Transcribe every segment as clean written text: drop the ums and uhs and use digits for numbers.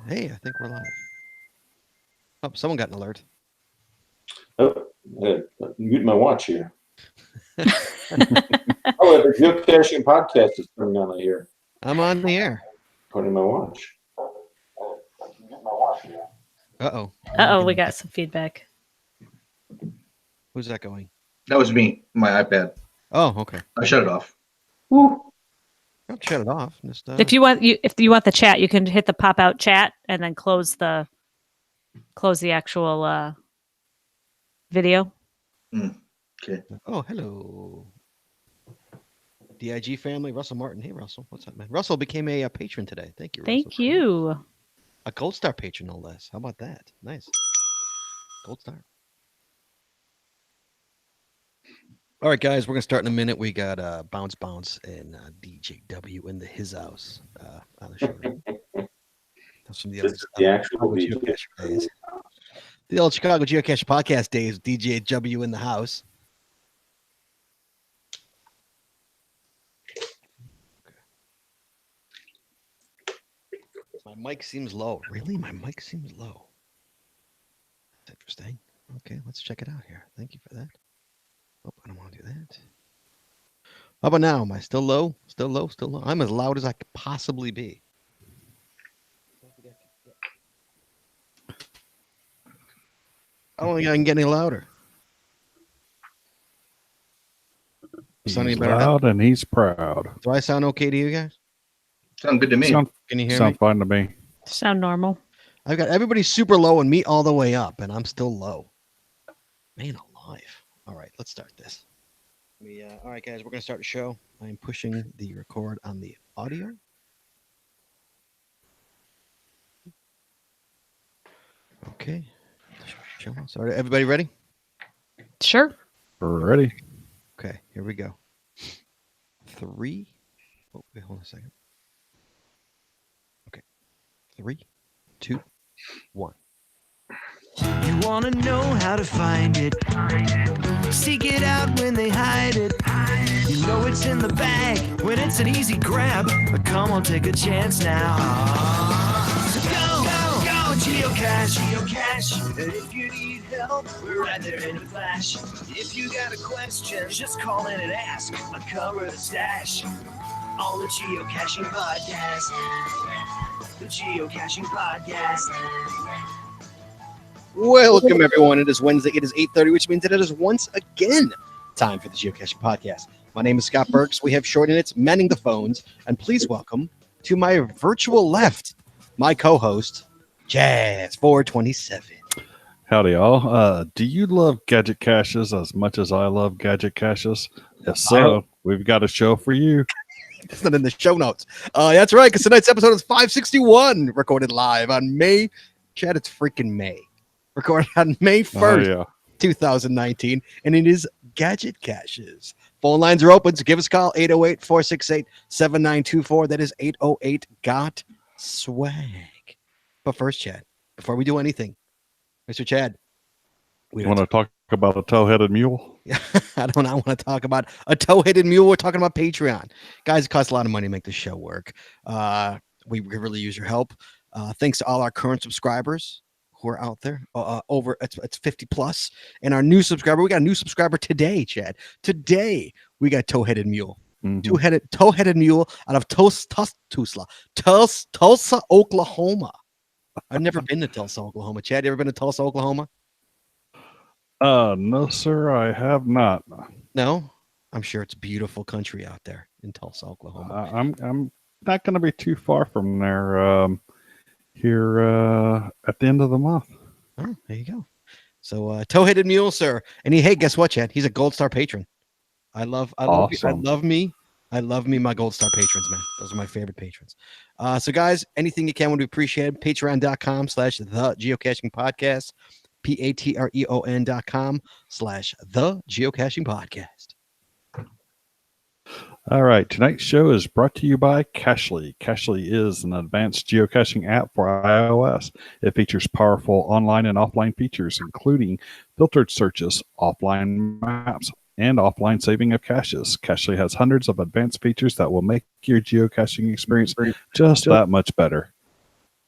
Hey, I think we're live. Oh, someone got an alert. Oh, mute my watch here. Oh, the Geocaching Podcast is coming on here. I'm on the air. Putting my watch. Uh-oh, we got some feedback. Who's that going? That was me, my iPad. Oh, okay. I shut it off. Don't shut it off. Just, If you want the chat, you can hit the pop out chat and then close the actual video. Okay. Oh, hello. DIG family, Russell Martin. Hey, Russell. What's up, man? Russell became a patron today. Thank you, Russell. Thank you. A Gold Star patron, no less. How about that? Nice. Gold Star. All right, guys, we're going to start in a minute. We got Bounce and DJW in his house on the show. That's from the This is the actual Geocache days. The old Chicago Geocache Podcast days, DJW in the house. My mic seems low. Really? My mic seems low. That's interesting. Okay, let's check it out here. Thank you for that. Oh, I don't want to do that. How about now? Am I still low? Still low? Still low? I'm as loud as I could possibly be. I don't think I can get any louder. He's Sound any better now? loud and he's proud. Do I sound okay to you guys? Sound good to me. Can you hear me? Fine to me. Sound normal. I've got everybody super low and me all the way up, and I'm still low. Man alive. All right, let's start this. All right, guys, we're going to start the show. I'm pushing the record on the audio. Okay. So, everybody ready? Sure. We're ready. Okay, here we go. 3. Oh, wait, hold on a second. Okay. 3, 2, 1. You wanna know how to find it. Seek it out when they hide it. You know it's in the bag when it's an easy grab. But come on, take a chance now. So go, geocache. If you need help, we're right there in a flash. If you got a question, just call in and ask. Uncover the stash on the Geocaching Podcast. The Geocaching Podcast. Welcome, everyone. It is Wednesday. It is 8:30, which means that it is once again time for the Geocaching Podcast. My name is Scott Burks. We have shortened it, manning the phones, and please welcome to my virtual left, my co-host, Jazz427. Howdy, y'all. Do you love gadget caches as much as I love gadget caches? If so, we've got a show for you. It's not in the show notes. That's right, because tonight's episode is 561, recorded live on May. Chad, it's freaking May. Recorded on May 1st, 2019, and it is Gadget Caches. Phone lines are open, so give us a call, 808-468-7924. That is 808-GOT-SWAG. But first, Chad, before we do anything, Mr. Chad. You want to talk about a toe-headed mule? Yeah, I don't want to talk about a toe-headed mule. We're talking about Patreon. Guys, it costs a lot of money to make this show work. We really use your help. Thanks to all our current subscribers who are out there. It's 50 plus. And our new subscriber, we got a new subscriber today, Chad. Today, we got Toe-Headed Mule. Mm-hmm. Toe-headed Mule out of Tulsa, Oklahoma. I've never been to Tulsa, Oklahoma. Chad, you ever been to Tulsa, Oklahoma? No, sir, I have not. No? I'm sure it's beautiful country out there in Tulsa, Oklahoma. I'm not going to be too far from there here at the end of the month. Oh, there you go. So, Toe-Headed Mule, sir. And hey, guess what, Chad? He's a Gold Star patron. I love me, my Gold Star patrons, man. Those are my favorite patrons. So, guys, anything you can would be appreciated. Patreon.com/the Geocaching Podcast. Patreon.com/the Geocaching Podcast. All right. Tonight's show is brought to you by Cachly. Cachly is an advanced geocaching app for iOS. It features powerful online and offline features, including filtered searches, offline maps, and offline saving of caches. Cachly has hundreds of advanced features that will make your geocaching experience just that much better.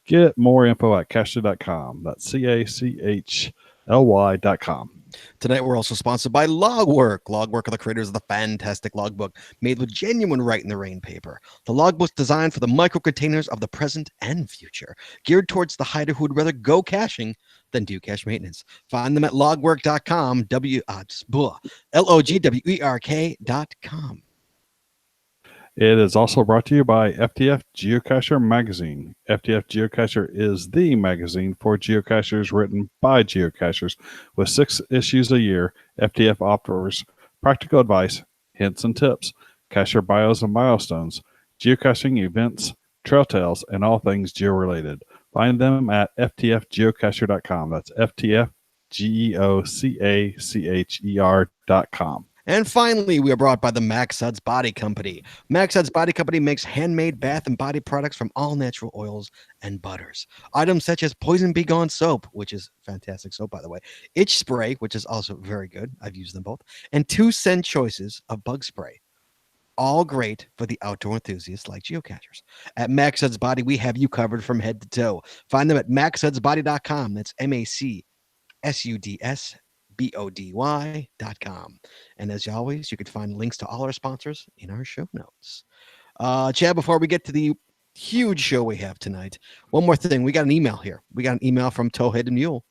Get more info at cachly.com. That's CACHLY.com. Tonight, we're also sponsored by Logwork. Logwork are the creators of the fantastic logbook made with genuine Write in the Rain paper. The logbook's designed for the micro containers of the present and future, geared towards the hider who would rather go caching than do cache maintenance. Find them at logwork.com, LOGWERK.com. It is also brought to you by FTF Geocacher Magazine. FTF Geocacher is the magazine for geocachers written by geocachers. With 6 issues a year, FTF offers practical advice, hints and tips, cacher bios and milestones, geocaching events, trail tales, and all things geo-related. Find them at ftfgeocacher.com. That's ftfgeocacher.com. And finally, we are brought by the Max Suds Body Company. Max Suds Body Company makes handmade bath and body products from all natural oils and butters. Items such as Poison Bee Gone soap, which is fantastic soap, by the way, itch spray, which is also very good. I've used them both, and 2 scent choices of bug spray. All great for the outdoor enthusiasts like geocachers. At Max Suds Body, we have you covered from head to toe. Find them at maxsudsbody.com. That's MACSUDSBODY.com. And as always, you can find links to all our sponsors in our show notes. Chad, before we get to the huge show we have tonight, one more thing. We got an email here. We got an email from Towhead and Mule.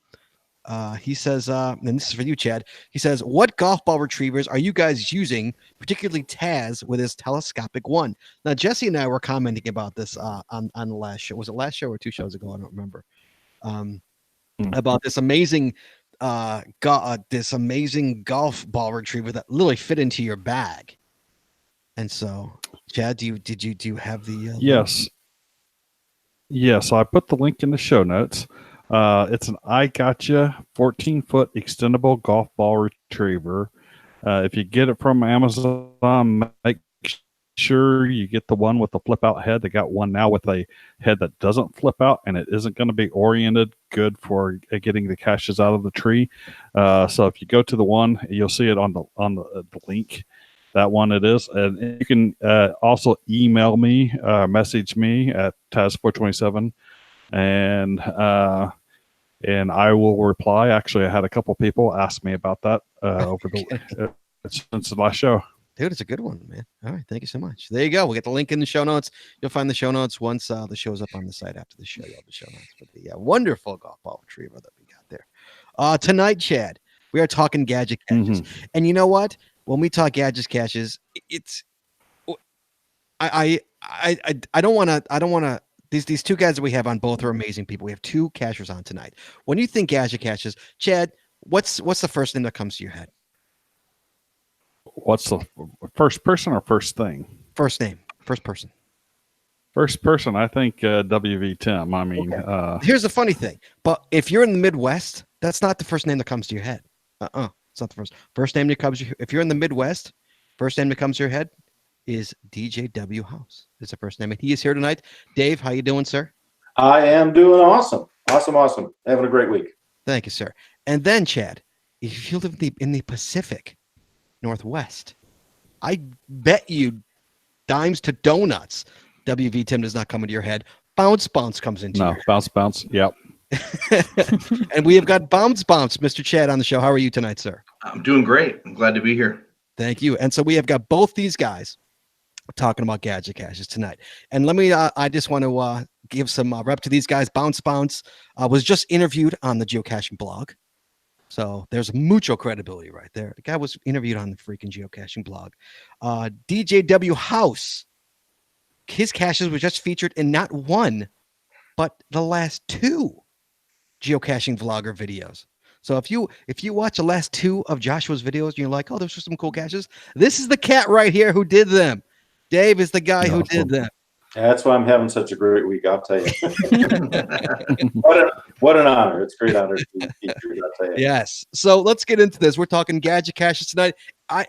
He says, and this is for you, Chad. He says, what golf ball retrievers are you guys using, particularly Taz with his telescopic one? Now, Jesse and I were commenting about this on the last show. Was it last show or 2 shows ago? I don't remember. About this amazing golf ball retriever that literally fit into your bag. And so, Chad, do you have the Yes, I put the link in the show notes. It's an iGotcha 14-foot extendable golf ball retriever. If you get it from Amazon, make sure you get the one with the flip out head. They got one now with a head that doesn't flip out, and it isn't going to be oriented good for getting the caches out of the tree. So if you go to the one, you'll see it on the link. That one it is. And you can also email me, message me at Taz427, and I will reply. Actually, I had a couple people ask me about that since the last show. Dude, it's a good one, man. All right, thank you so much. There you go. We'll get the link in the show notes. You'll find the show notes once the show's up on the site after the show. You'll have the show notes for the wonderful golf ball retriever that we got there. Tonight, Chad, we are talking gadget caches. And you know what? When we talk gadget caches, it's I don't want to. These 2 guys that we have on both are amazing people. We have 2 cachers on tonight. When you think gadget caches, Chad, what's the first thing that comes to your head? What's the first person or first thing? First name, first person. First person, I think WV Tim. I mean, here's the funny thing. But if you're in the Midwest, that's not the first name that comes to your head. It's not the first name that comes. If you're in the Midwest, first name that comes to your head is DJWHouse. Is the first name, and he is here tonight. Dave, how you doing, sir? I am doing awesome. Awesome. Having a great week. Thank you, sir. And then, Chad, if you live in the Pacific Northwest, I bet you dimes to donuts, WV Tim does not come into your head. Bounce comes into your head. Bounce. Yep. And we have got Bounce, Mr. Chad, on the show. How are you tonight, sir? I'm doing great. I'm glad to be here. Thank you. And so we have got both these guys talking about gadget caches tonight. And let me, I just want to give some rep to these guys. Bounce was just interviewed on the Geocaching blog. So there's mucho credibility right there. The guy was interviewed on the freaking Geocaching blog. DJWHouse, his caches were just featured in not one, but the last 2 geocaching vlogger videos. So if you watch the last 2 of Joshua's videos and you're like, oh, those are some cool caches, this is the cat right here who did them. Dave is the guy who did them. That's why I'm having such a great week, I'll tell you. What an honor. It's a great honor to be featured, I'll tell you. Yes. So let's get into this. We're talking gadget caches tonight.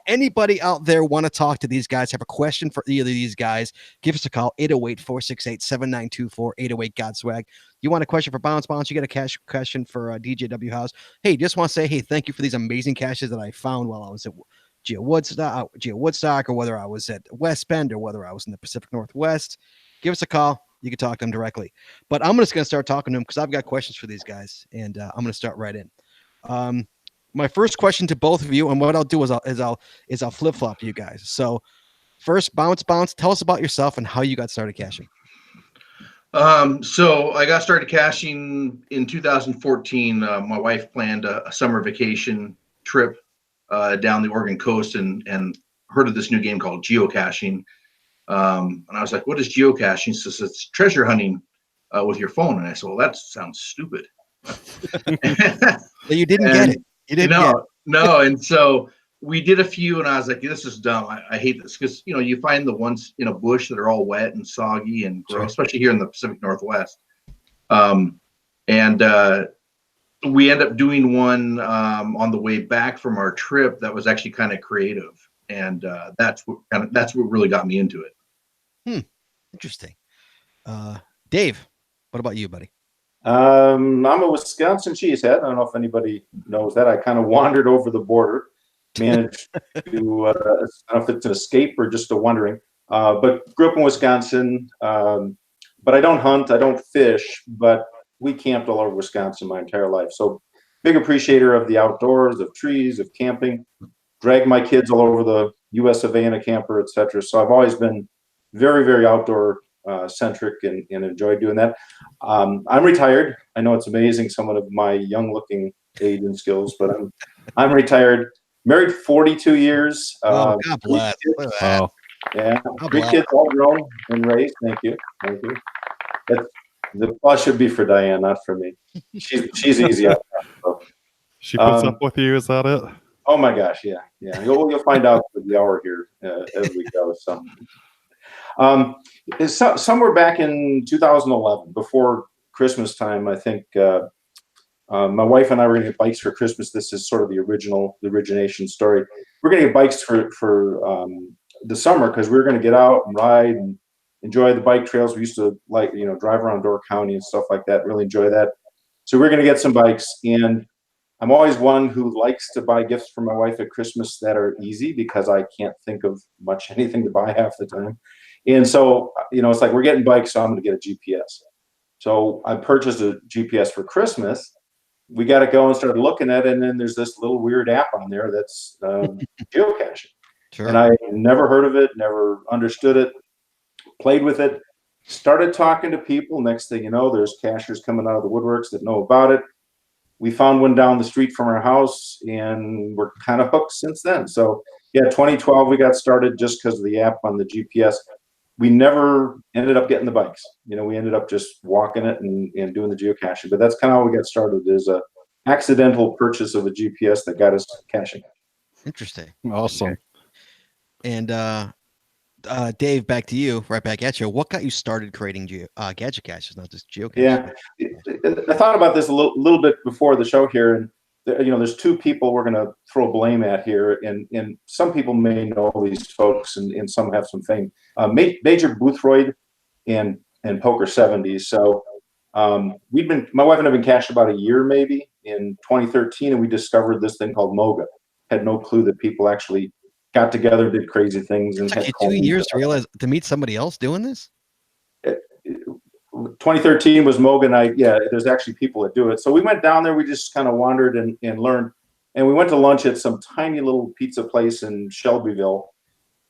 Anybody out there want to talk to these guys, have a question for either of these guys, give us a call, 808-468-7924, 808-GODSWAG. You want a question for Bounce, you get a question for DJWHouse. Hey, just want to say, hey, thank you for these amazing caches that I found while I was at Geo Woodstock, or whether I was at West Bend, or whether I was in the Pacific Northwest. Give us a call. you can talk to them directly. But I'm just going to start talking to them because I've got questions for these guys, and I'm going to start right in. My first question to both of you, and what I'll do is I'll flip flop you guys. So first, bounce. Tell us about yourself and how you got started caching. So I got started caching in 2014. My wife planned a summer vacation trip down the Oregon coast and heard of this new game called geocaching. And I was like, what is geocaching? She says, it's treasure hunting with your phone. And I said, well, that sounds stupid. You didn't get it. You didn't get it. No. And so we did a few, and I was like, this is dumb. I hate this because, you find the ones in a bush that are all wet and soggy and gross, especially here in the Pacific Northwest. And we end up doing one on the way back from our trip that was actually kind of creative. And that's what really got me into it. Interesting. Dave, what about you, buddy? I'm a Wisconsin cheesehead. I don't know if anybody knows that. I kind of wandered over the border, managed to, I don't know if it's an escape or just a wandering, but grew up in Wisconsin. But I don't hunt, I don't fish, but we camped all over Wisconsin my entire life. So big appreciator of the outdoors, of trees, of camping. Dragged my kids all over the U.S. of A. in a camper, etc. So I've always been very, very outdoor centric and enjoy doing that. I'm retired. I know it's amazing, someone of my young looking age and skills, but I'm retired, married 42 years. God bless. Wow. Yeah, three kids all grown and raised. Thank you. The plus should be for Diane, not for me. She's easy. So. She puts up with you. Is that it? Oh my gosh, yeah. You'll find out for the hour here as we go. So, somewhere back in 2011, before Christmas time, I think my wife and I were going to get bikes for Christmas. This is sort of the origination story. We're going to get bikes for the summer because we were going to get out and ride and enjoy the bike trails. We used to drive around Door County and stuff like that. Really enjoy that. So we're going to get some bikes, and I'm always one who likes to buy gifts for my wife at Christmas that are easy because I can't think of much anything to buy half the time. And so, it's like we're getting bikes, so I'm going to get a GPS. So I purchased a GPS for Christmas. We got it going, started looking at it, and then there's this little weird app on there that's geocaching. Sure. And I never heard of it, never understood it, played with it, started talking to people. Next thing you know, there's cachers coming out of the woodworks that know about it. We found one down the street from our house, and we're kind of hooked since then. So, 2012, we got started just because of the app on the GPS. We never ended up getting the bikes. We ended up just walking it and doing the geocaching. But that's kind of how we got started, is a accidental purchase of a GPS that got us caching. Interesting. Awesome. Okay. And Dave, back to you, right back at you. What got you started creating gadget caches, not just geocaches? Yeah, I thought about this a little bit before the show here, and there's two people we're going to throw blame at here, and some people may know these folks, and some have some fame. Major Boothroyd and Poker 70s. So my wife and I have been cached about a year, maybe in 2013, and we discovered this thing called Moga. Had no clue that people actually got together, did crazy things. And it took you 2 years to meet somebody else doing this? 2013 was Moga night. Yeah, there's actually people that do it. So we went down there. We just kind of wandered and learned. And we went to lunch at some tiny little pizza place in Shelbyville,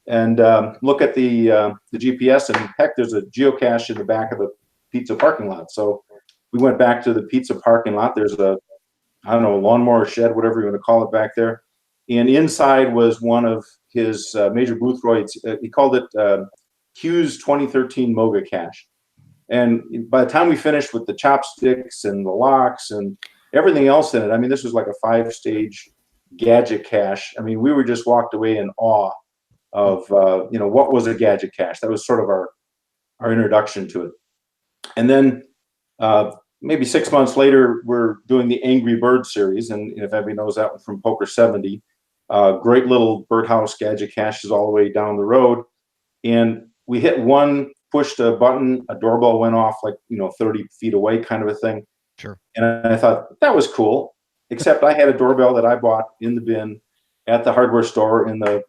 and look at the GPS. And heck, there's a geocache in the back of the pizza parking lot. So we went back to the pizza parking lot. There's a lawnmower shed, whatever you want to call it, back there. And inside was one of his Major Boothroyd's. He called it Q's 2013 Moga cache. And by the time we finished with the chopsticks and the locks and everything else in it, this was like a 5-stage gadget cache. We were just walked away in awe of, what was a gadget cache. That was sort of our introduction to it. And then maybe 6 months later, we're doing the Angry Bird series. And if anybody knows that one from Poker 70, great little birdhouse gadget caches all the way down the road. And we hit one, pushed a button, a doorbell went off 30 feet away, kind of a thing. Sure. And I thought that was cool, except I had a doorbell that I bought in the bin at the hardware store, in the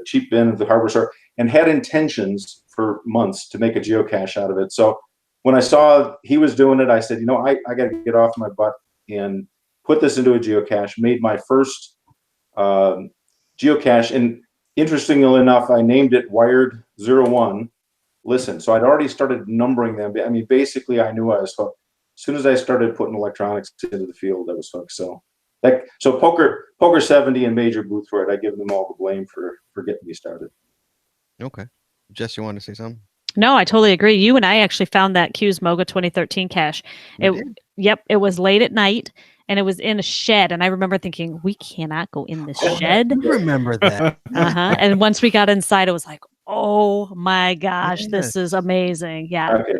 cheap bin of the hardware store, and had intentions for months to make a geocache out of it. So when I saw he was doing it, I said, I got to get off my butt and put this into a geocache. Made my first geocache, and interestingly enough, I named it Wired 01. Listen, so I'd already started numbering them. I mean, basically, I knew I was hooked. As soon as I started putting electronics into the field, I was hooked. So Poker 70 and Major Boothroyd, I give them all the blame for getting me started. Okay. Jess, you want to say something? No, I totally agree. You and I actually found that Q's Moga 2013 cache. Yep, it was late at night and it was in a shed. And I remember thinking, we cannot go in this shed. I remember that. And once we got inside, it was like, oh my gosh, Yes. this is amazing. Yeah. Okay,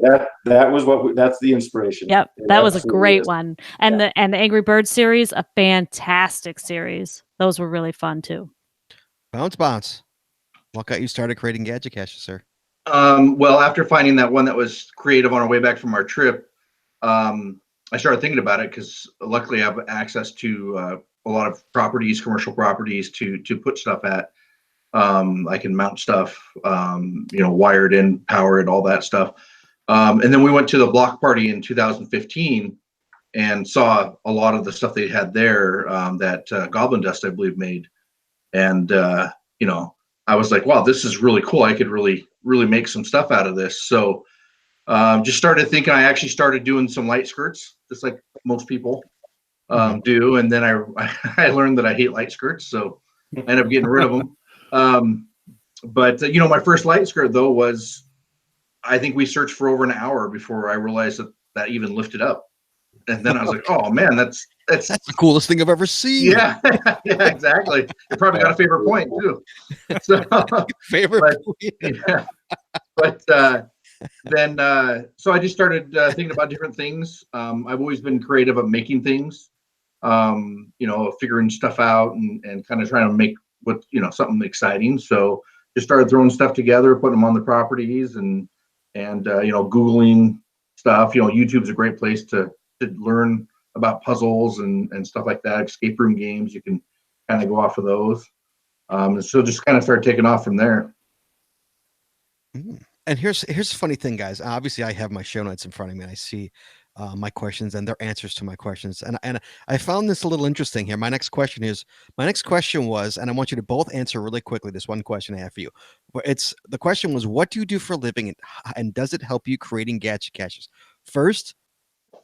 that was that's the inspiration. Yep, It that was a absolutely great is. one. And the Angry Bird series, a fantastic series. Those were really fun too. Bounce. What got you started creating gadget caches, sir? Well, after finding that one that was creative on our way back from our trip, I started thinking about it because luckily I have access to a lot of properties, commercial properties to put stuff at. I can mount stuff, wire it in, power it, all that stuff. And then we went to the block party in 2015 and saw a lot of the stuff they had there that Goblin Dust, I believe, made. And, I was like, wow, this is really cool. I could really, really make some stuff out of this. So just started thinking. I actually started doing some light skirts, just like most people do. And then I learned that I hate light skirts, so I ended up getting rid of them. But my first light skirt though was, I think we searched for over an hour before I realized that even lifted up. And then I was like, oh man, that's the coolest thing I've ever seen. yeah, yeah, exactly. It probably got a favorite point too. So, Favorite. yeah. But then, so I just started thinking about different things. I've always been creative at making things, figuring stuff out and kind of trying to make something exciting. So just started throwing stuff together, putting them on the properties and Googling stuff. YouTube's a great place to learn about puzzles and stuff like that. Escape room games, you can kind of go off of those. And so just kind of started taking off from there. And here's a funny thing, guys. Obviously, I have my show notes in front of me, and I see my questions and their answers to my questions. And I found this a little interesting here. My next question was, and I want you to both answer really quickly. This one question I have for you. The question was, what do you do for a living, and does it help you creating gadget caches? First,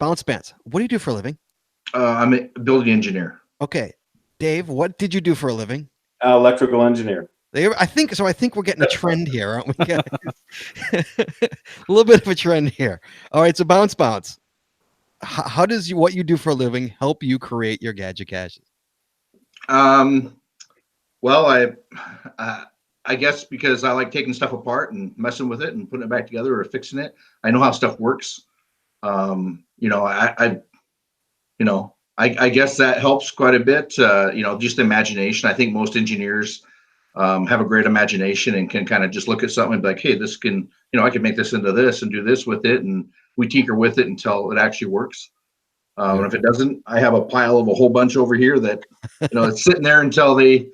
bouncebounce. What do you do for a living? I'm a building engineer. Okay, Dave, what did you do for a living? Electrical engineer. I think we're getting a trend here, aren't we, guys? A little bit of a trend here. All right, so bounce. How does what you do for a living help you create your gadget caches? Well, I guess because I like taking stuff apart and messing with it and putting it back together or fixing it. I know how stuff works. I guess that helps quite a bit. Just imagination. I think most engineers have a great imagination and can kind of just look at something and be like, hey, this can, I can make this into this and do this with it. And we tinker with it until it actually works. And if it doesn't, I have a pile of a whole bunch over here that, it's sitting there until they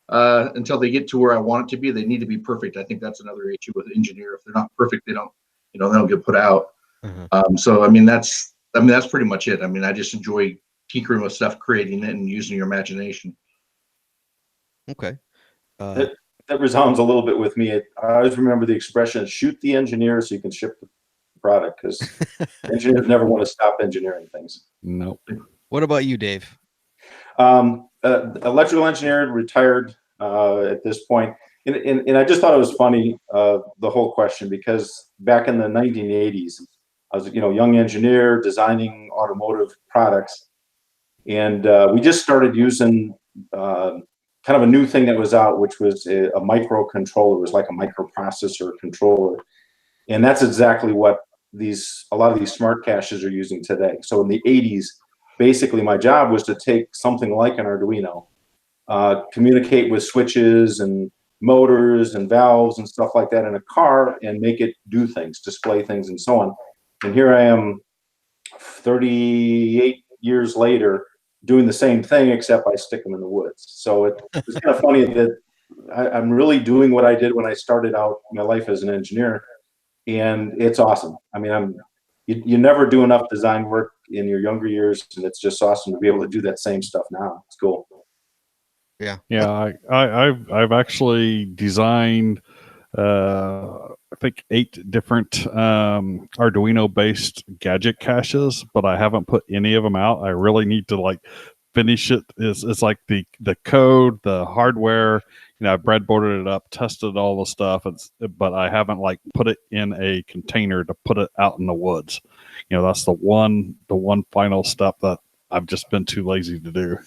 get to where I want it to be. They need to be perfect. I think that's another issue with an engineer. If they're not perfect, they don't get put out. So, that's pretty much it. I just enjoy tinkering with stuff, creating it and using your imagination. Okay. That resounds a little bit with me. I always remember the expression, shoot the engineer so you can ship the product, because engineers never want to stop engineering things. Nope. What about you, Dave? Electrical engineer, retired at this point. And I just thought it was funny, the whole question, because back in the 1980s, I was, young engineer designing automotive products. And we just started using kind of a new thing that was out, which was a microcontroller. It was like a microprocessor controller. And that's exactly what a lot of these smart caches are using today. So in the 80s, basically my job was to take something like an Arduino, communicate with switches and motors and valves and stuff like that in a car and make it do things, display things and so on. And here I am 38 years later doing the same thing, except I stick them in the woods. So it's kind of funny that I'm really doing what I did when I started out my life as an engineer. and it's awesome. I mean, you never do enough design work in your younger years, and it's just awesome to be able to do that same stuff now. It's cool. Yeah. Yeah, I've actually designed I think 8 different Arduino based gadget caches, but I haven't put any of them out. I really need to like finish it. It's like the code, the hardware, I breadboarded it up, tested all the stuff, but I haven't like put it in a container to put it out in the woods. That's the one final step that I've just been too lazy to do.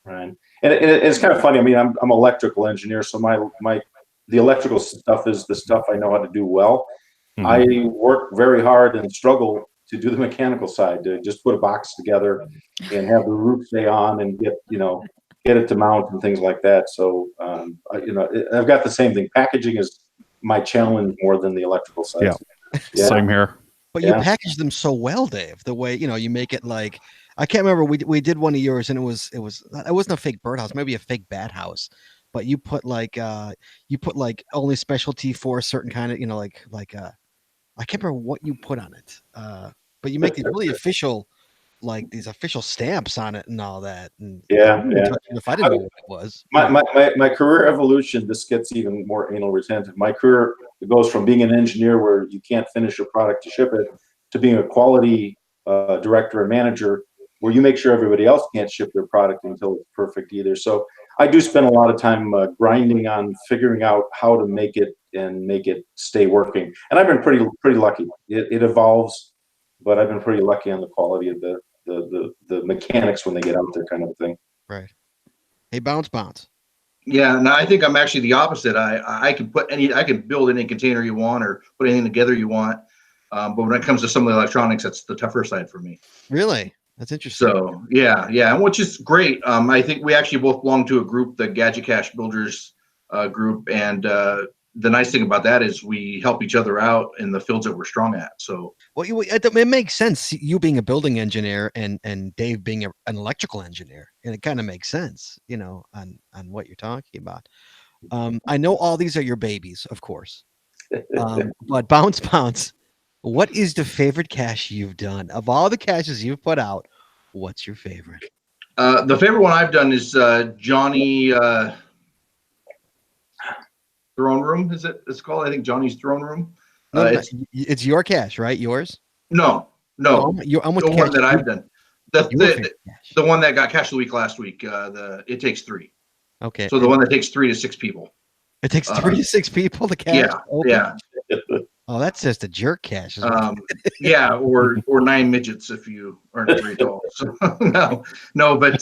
Right. And it's kind of funny. I mean, I'm an electrical engineer, so the electrical stuff is the stuff I know how to do well. Mm-hmm. I work very hard and struggle to do the mechanical side, to just put a box together and have the roof stay on and get it to mount and things like that. So, I've got the same thing. Packaging is my challenge more than the electrical side. Yeah. Same here. But you package them so well, Dave, the way, you make it like, I can't remember. We did one of yours and it wasn't a fake birdhouse, maybe a fake bat house, but you put like only specialty for a certain kind of, I can't remember what you put on it. But you make these really official, like these official stamps on it and all that. And if I didn't know what it was. My career evolution, this gets even more anal retentive. My career goes from being an engineer where you can't finish a product to ship it, to being a quality director and manager where you make sure everybody else can't ship their product until it's perfect either. So I do spend a lot of time grinding on figuring out how to make it and make it stay working. And I've been pretty lucky. It evolves, but I've been pretty lucky on the quality of the mechanics when they get out there, kind of thing. Right. Hey, bounce. Yeah, no, I think I'm actually the opposite. I can build any container you want or put anything together you want. But when it comes to some of the electronics, that's the tougher side for me. Really? That's interesting. So yeah, which is great. I think we actually both belong to a group, the Gadget Cache Builders group, and the nice thing about that is we help each other out in the fields that we're strong at. So it makes sense. You being a building engineer and Dave being an electrical engineer, and it kind of makes sense, on what you're talking about. I know all these are your babies, of course, but bounce. What is the favorite cache you've done? Of all the caches you've put out, what's your favorite? The favorite one I've done is Johnny Throne Room. It's called, I think, Johnny's Throne Room. It's your cache, right? Yours? No. The one that I've done. The one that got Cache of the Week last week. It takes 3. Okay. So the one that takes 3 to 6 people. It takes 3 to 6 people to cache? Yeah. Oh, that's just a jerk cache. Yeah, or 9 midgets if you aren't very tall. So, no, but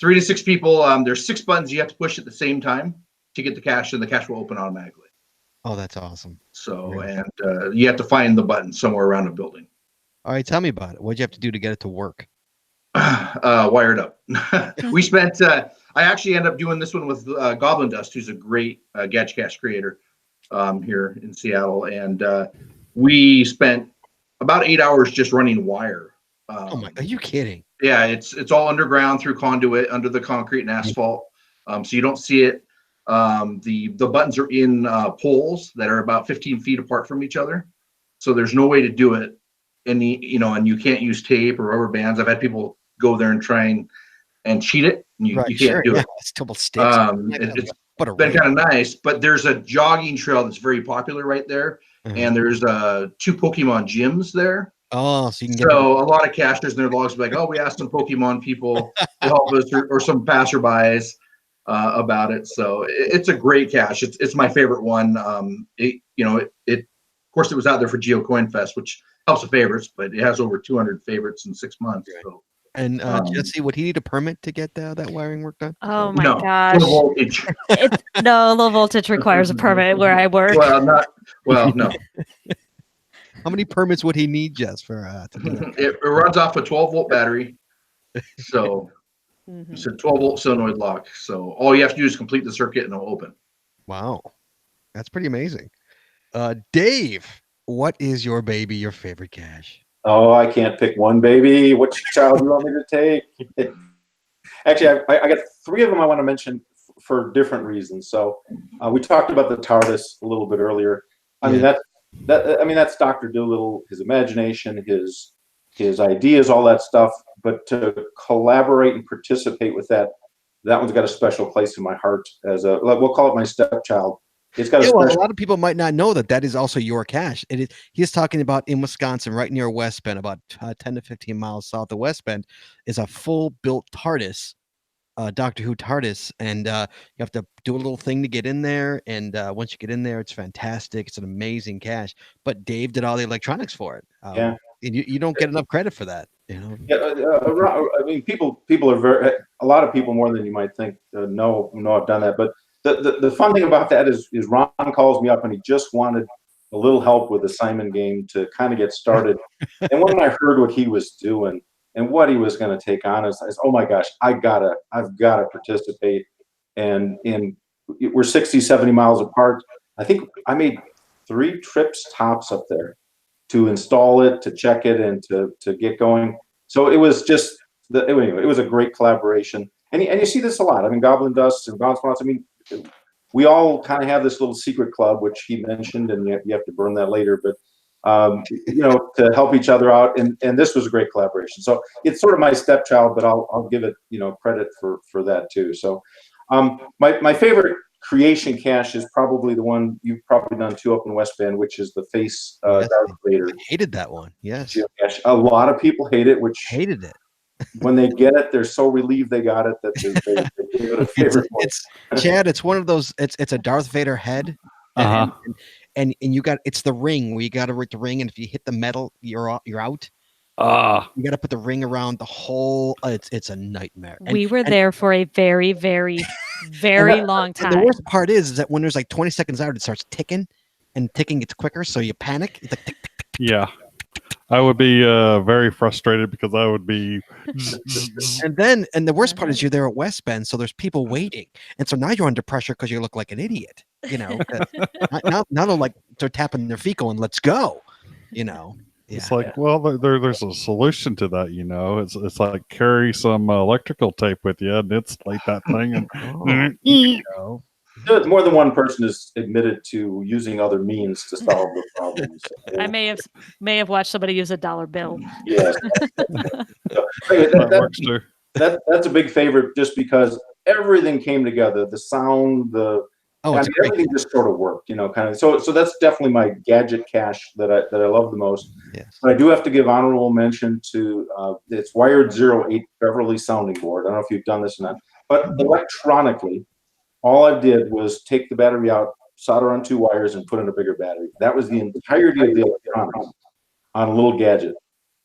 3 to 6 people. There's 6 buttons you have to push at the same time to get the cache, and the cache will open automatically. Oh, that's awesome. So, really? And you have to find the button somewhere around a building. All right, tell me about it. What'd you have to do to get it to work? Wired up. We spent. I actually ended up doing this one with Goblin Dust, who's a great Gadget Cache creator. Here in Seattle, and we spent about 8 hours just running wire. Are you kidding? Yeah, it's all underground through conduit under the concrete and asphalt, so you don't see it. The buttons are in poles that are about 15 feet apart from each other, so there's no way to do it. And you can't use tape or rubber bands. I've had people go there and try and cheat it, and you can't do it. It's double sticks. It's been kind of nice, but there's a jogging trail that's very popular right there, and there's 2 Pokemon gyms there. Oh, so you can get a lot of cachers in their logs be like, oh, we asked some Pokemon people to help us or some passerbys about it. So it's a great cache. It's my favorite one. Of course, it was out there for GeoCoin Fest, which helps the favorites, but it has over 200 favorites in 6 months. So. And Jesse, would he need a permit to get that wiring work done? Oh my gosh! Low voltage. Low voltage requires a permit where I work. No. How many permits would he need, Jess, for? It runs off a 12-volt battery, so it's a 12-volt solenoid lock. So all you have to do is complete the circuit and it'll open. Wow, that's pretty amazing. Dave, what is your favorite cache? Oh, I can't pick one, baby. Which child do you want me to take? Actually, I got 3 of them I want to mention for different reasons. So we talked about the TARDIS a little bit earlier. I mean, That's Dr. Doolittle, his imagination, his ideas, all that stuff. But to collaborate and participate with that one's got a special place in my heart as we'll call it my stepchild. It's got a lot of people might not know that is also your cache. He's talking about in Wisconsin, right near West Bend, about 10 to 15 miles south of West Bend, is a full built TARDIS, Doctor Who TARDIS, and you have to do a little thing to get in there. And once you get in there, it's fantastic. It's an amazing cache. But Dave did all the electronics for it. And you don't get enough credit for that. People are a lot of people more than you might think know I've done that. But the fun thing about that is Ron calls me up and he just wanted a little help with the Simon game to kind of get started. And when I heard what he was doing and what he was going to take on, I said, oh my gosh, I've got to participate. And we're 60, 70 miles apart. I think I made 3 trips tops up there to install it, to check it, and to get going. So it was just anyway, it was a great collaboration. And you see this a lot. I mean, Goblin Dust and bouncebounce. I mean, we all kind of have this little secret club, which he mentioned, and you have to burn that later. But to help each other out, and this was a great collaboration. So it's sort of my stepchild, but I'll give it credit for that too. So my favorite creation cache is probably the one you've probably done too up in West Bend, which is the Face Darth Vader. I hated that one. Yes, geocache. A lot of people hate it, hated it. When they get it, they're so relieved they got it that they give it a favorite. It's Chad. It's one of those. It's a Darth Vader head, and you got it's the ring where you got to hit the ring, and if you hit the metal, you're out. You got to put the ring around the whole. It's a nightmare. We were there for a very, very, very long time. The worst part is that when there's like 20 seconds out, it starts ticking, and ticking gets quicker, so you panic. It's like tick, tick, tick, tick. Yeah. I would be very frustrated because I would be. And the worst part is you're there at West Bend, so there's people waiting, and so now you're under pressure because you look like an idiot. Now they're like they're tapping their feet, going, "Let's go," Yeah. It's like, well, there's a solution to that, It's like carry some electrical tape with you and insulate that thing, and more than one person is admitted to using other means to solve the problems. I may have watched somebody use a dollar bill. Yes. That works too. That's a big favorite just because everything came together. The sound, everything just sort of worked, kind of. So that's definitely my gadget cache that I love the most. Yes. But I do have to give honorable mention to it's Wired 08 Beverly sounding board. I don't know if you've done this or not, but electronically, all I did was take the battery out, solder on 2 wires, and put in a bigger battery. That was the entirety of the electronics on a little gadget.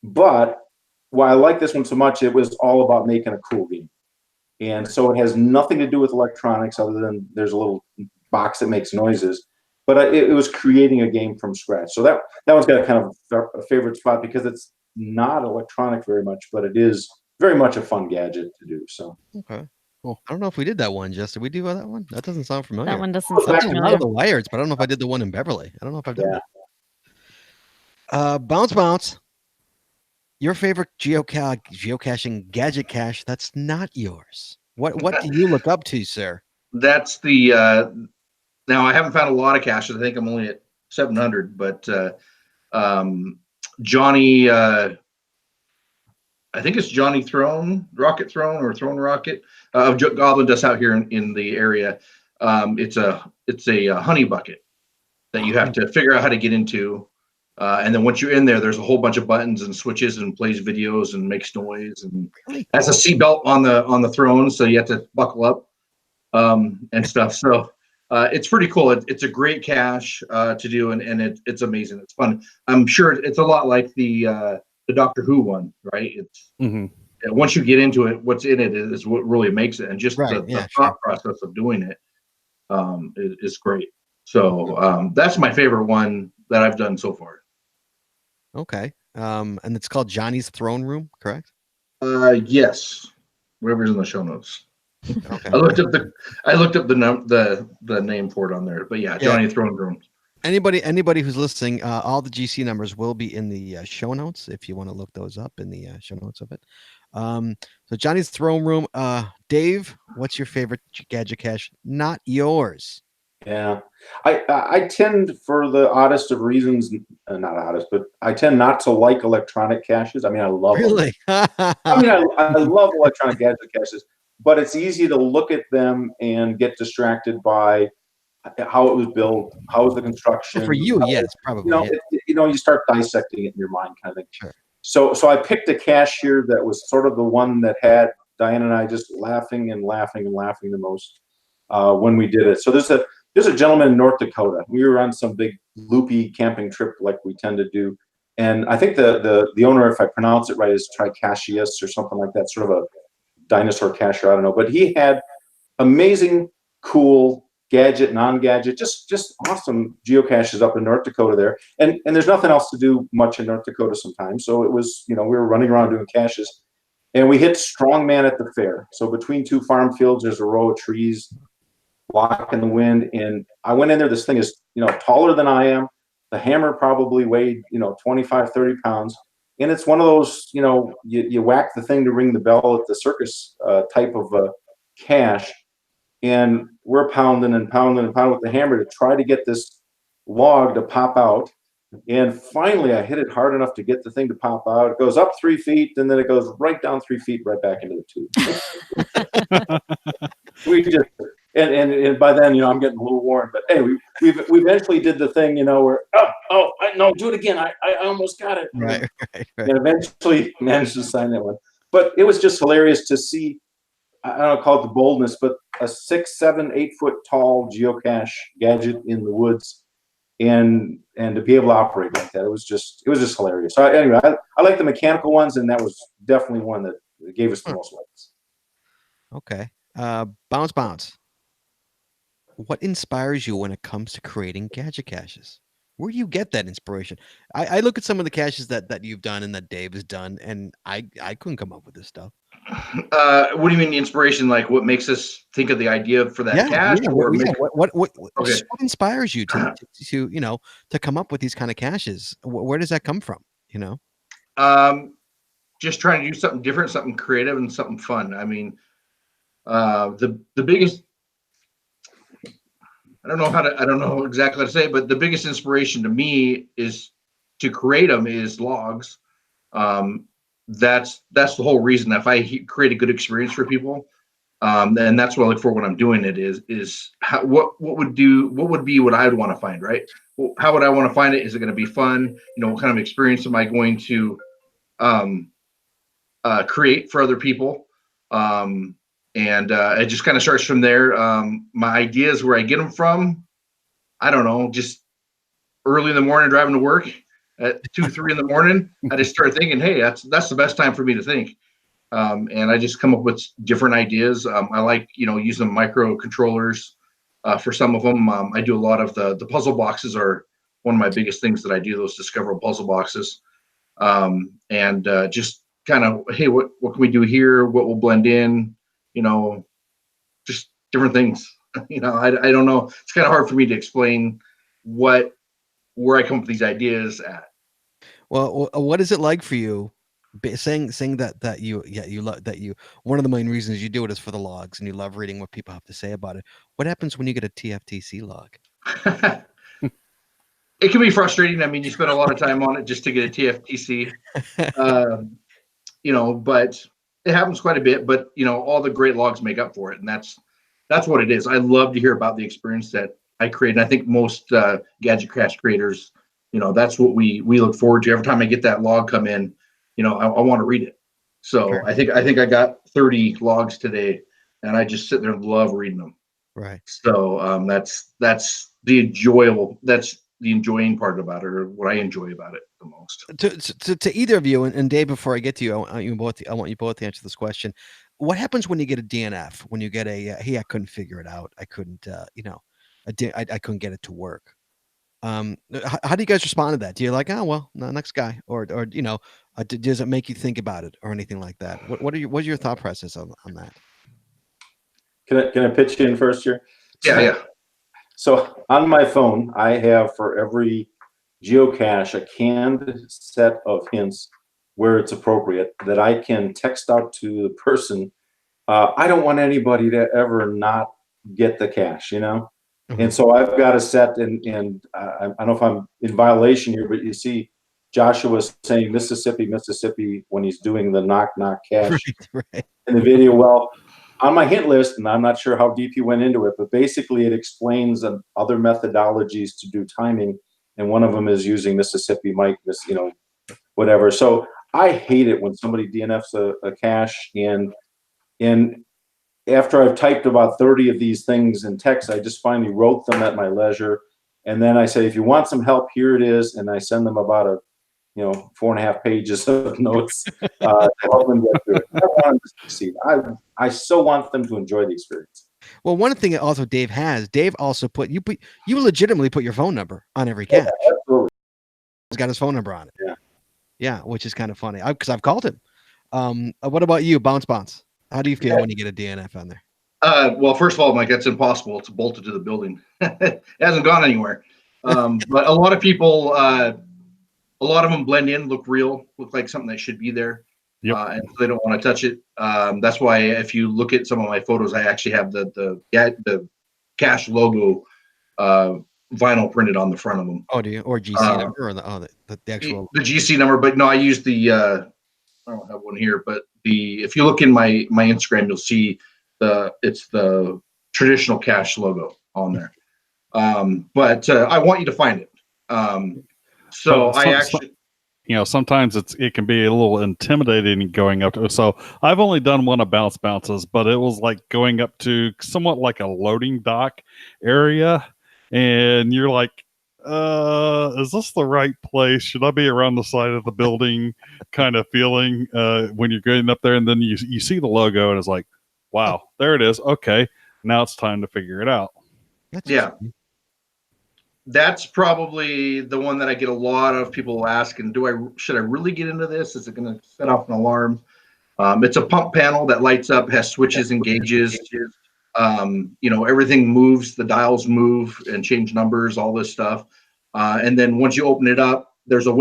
But why I like this one so much, it was all about making a cool game. And so it has nothing to do with electronics other than there's a little box that makes noises. But it was creating a game from scratch. So that one's got a kind of a favorite spot because it's not electronic very much, but it is very much a fun gadget to do. So okay. Well, I don't know if we did that one, Jess. Did we do that one? That doesn't sound familiar. That one doesn't sound I familiar. did a lot of the Wires, but I don't know if I did the one in Beverly. I don't know if I've done that. Bounce. Your favorite geocaching gadget cache that's not yours. What do you look up to, sir? That's the now I haven't found a lot of caches. I think I'm only at 700, but Johnny I think it's Johnny Rocket Throne or Throne Rocket of Goblin Dust out here in the area. It's a honey bucket that you have to figure out how to get into. And then once you're in there, there's a whole bunch of buttons and switches and plays videos and makes noise and has a seatbelt on the throne. So you have to buckle up and stuff. So it's pretty cool. It's a great cache to do. And it's amazing. It's fun. I'm sure it's a lot like the Doctor Who one, right? It's once you get into it, what's in it is what really makes it. And just the thought process of doing it is great. So that's my favorite one that I've done so far. Okay. And it's called Johnny's Throne Room, correct? Yes. Whatever's in the show notes. Okay. I looked up the name for it on there, but yeah, Johnny Throne Room. Anybody who's listening, all the GC numbers will be in the show notes if you want to look those up in the show notes of it. So Johnny's Throne Room. Dave, what's your favorite gadget cache? Not yours. Yeah, I tend, for the oddest of reasons, not oddest, but I tend not to like electronic caches. I mean, I love them. Really? I mean, I love electronic gadget caches, but it's easy to look at them and get distracted by how it was built, how was the construction. For you, how- yes, probably. Yeah. you start dissecting it in your mind, kind of thing. Sure. So I picked a cache here that was sort of the one that had Diane and I just laughing and laughing and laughing the most when we did it. So there's a gentleman in North Dakota. We were on some big loopy camping trip like we tend to do. And I think the owner, if I pronounce it right, is Tricassius or something like that, sort of a dinosaur cacher, I don't know. But he had amazing, cool gadget, non-gadget, just awesome geocaches up in North Dakota there. And there's nothing else to do much in North Dakota sometimes. So it was, we were running around doing caches. And we hit Strongman at the fair. So between two farm fields, there's a row of trees blocking the wind. And I went in there. This thing is, taller than I am. The hammer probably weighed, 25, 30 pounds. And it's one of those, you whack the thing to ring the bell at the circus type of cache. And we're pounding and pounding and pounding with the hammer to try to get this log to pop out. And finally, I hit it hard enough to get the thing to pop out. It goes up 3 feet, and then it goes right down 3 feet, right back into the tube. We just and by then, I'm getting a little worn. But hey, we eventually did the thing, where no, do it again. I almost got it. Right. And eventually managed to sign that one. But it was just hilarious to see. I don't call it the boldness, but a 6, 7, 8 foot tall geocache gadget in the woods. And to be able to operate like that, it was just hilarious. So anyway, I like the mechanical ones, and that was definitely one that gave us the most likes. Okay. Bounce. What inspires you when it comes to creating gadget caches? Where do you get that inspiration? I look at some of the caches that you've done and that Dave has done, and I couldn't come up with this stuff. What do you mean the inspiration? Like what makes us think of the idea for that cache? What inspires you to come up with these kind of caches? Where does that come from? Just trying to do something different, something creative, and something fun. I mean, the biggest. I don't know exactly how to say it, but the biggest inspiration to me is to create them is logs. That's the whole reason. If I create a good experience for people, and that's what I look for when I'm doing it is what would be what I'd want to find, right? Well, how would I want to find it? Is it going to be fun? What kind of experience am I going to create for other people? And it just kind of starts from there. My ideas, where I get them from, I don't know, just early in the morning driving to work at 2, 3 in the morning, I just start thinking, hey, that's the best time for me to think. And I just come up with different ideas. I like, using microcontrollers for some of them. I do a lot of the puzzle boxes are one of my biggest things that I do, those discoverable puzzle boxes. And just kind of, hey, what can we do here? What will blend in? Just different things. I don't know. It's kind of hard for me to explain where I come up with these ideas at. Well, what is it like for you saying that you love that you one of the main reasons you do it is for the logs and you love reading what people have to say about it? What happens when you get a TFTC log? It can be frustrating. I mean, you spend a lot of time on it just to get a TFTC, but it happens quite a bit. But all the great logs make up for it, and that's what it is. I love to hear about the experience that I create, and I think most gadget cache creators, that's what we look forward to. Every time I get that log come in, I want to read it. So sure. I think I got 30 logs today, and I just sit there and love reading them. Right. So that's the enjoying part about it, or what I enjoy about it the most. To either of you, and Dave, before I get to you, I want you both to answer this question. What happens when you get a DNF? When you get a hey, I couldn't figure it out. I couldn't, I couldn't get it to work. How do you guys respond to that? Do you like, oh well, no, next guy, or does it make you think about it or anything like that? What's your thought process on that? Can I pitch in first here? Yeah. So on my phone, I have for every geocache a canned set of hints where it's appropriate that I can text out to the person. I don't want anybody to ever not get the cache, And so I've got a set, and I don't know if I'm in violation here, but you see Joshua saying Mississippi, Mississippi when he's doing the knock cash Right. in the video. Well, on my hint list, and I'm not sure how deep you went into it, but basically it explains other methodologies to do timing, and one of them is using Mississippi Mike, whatever. So I hate it when somebody DNFs a cache, and after I've typed about 30 of these things in text, I just finally wrote them at my leisure, and then I say, if you want some help, here it is, and I send them about 4.5 pages of notes to help them get through it. I want them to succeed. I so want them to enjoy the experience. Well, one thing also Dave also you legitimately put your phone number on every cache. Yeah, absolutely. He's got his phone number on it. Yeah, which is kind of funny because I've called him. What about you, Bounce? How do you feel when you get a DNF on there? Well, first of all, Mike, that's impossible. It's bolted to the building. It hasn't gone anywhere. But a lot of people, a lot of them blend in, look real, look like something that should be there. Yep. And so they don't want to touch it. That's why if you look at some of my photos, I actually have the cache logo vinyl printed on the front of them. Oh, do you? Or GC number or the actual? The GC number, but no, I use the, I don't have one here, but if you look in my Instagram, you'll see it's the traditional cache logo on there. But I want you to find it. So I actually, sometimes it can be a little intimidating going up to. So I've only done one of bounces, but it was like going up to somewhat like a loading dock area, and you're like, is this the right place? Should I be around the side of the building? Kind of feeling when you're getting up there, and then you see the logo, and it's like, wow, there it is. Okay, now it's time to figure it out. That's probably the one that I get a lot of people asking, should I really get into this? Is it going to set off an alarm? It's a pump panel that lights up, has switches and gauges. Everything moves, the dials move and change numbers, all this stuff. And then once you open it up, there's a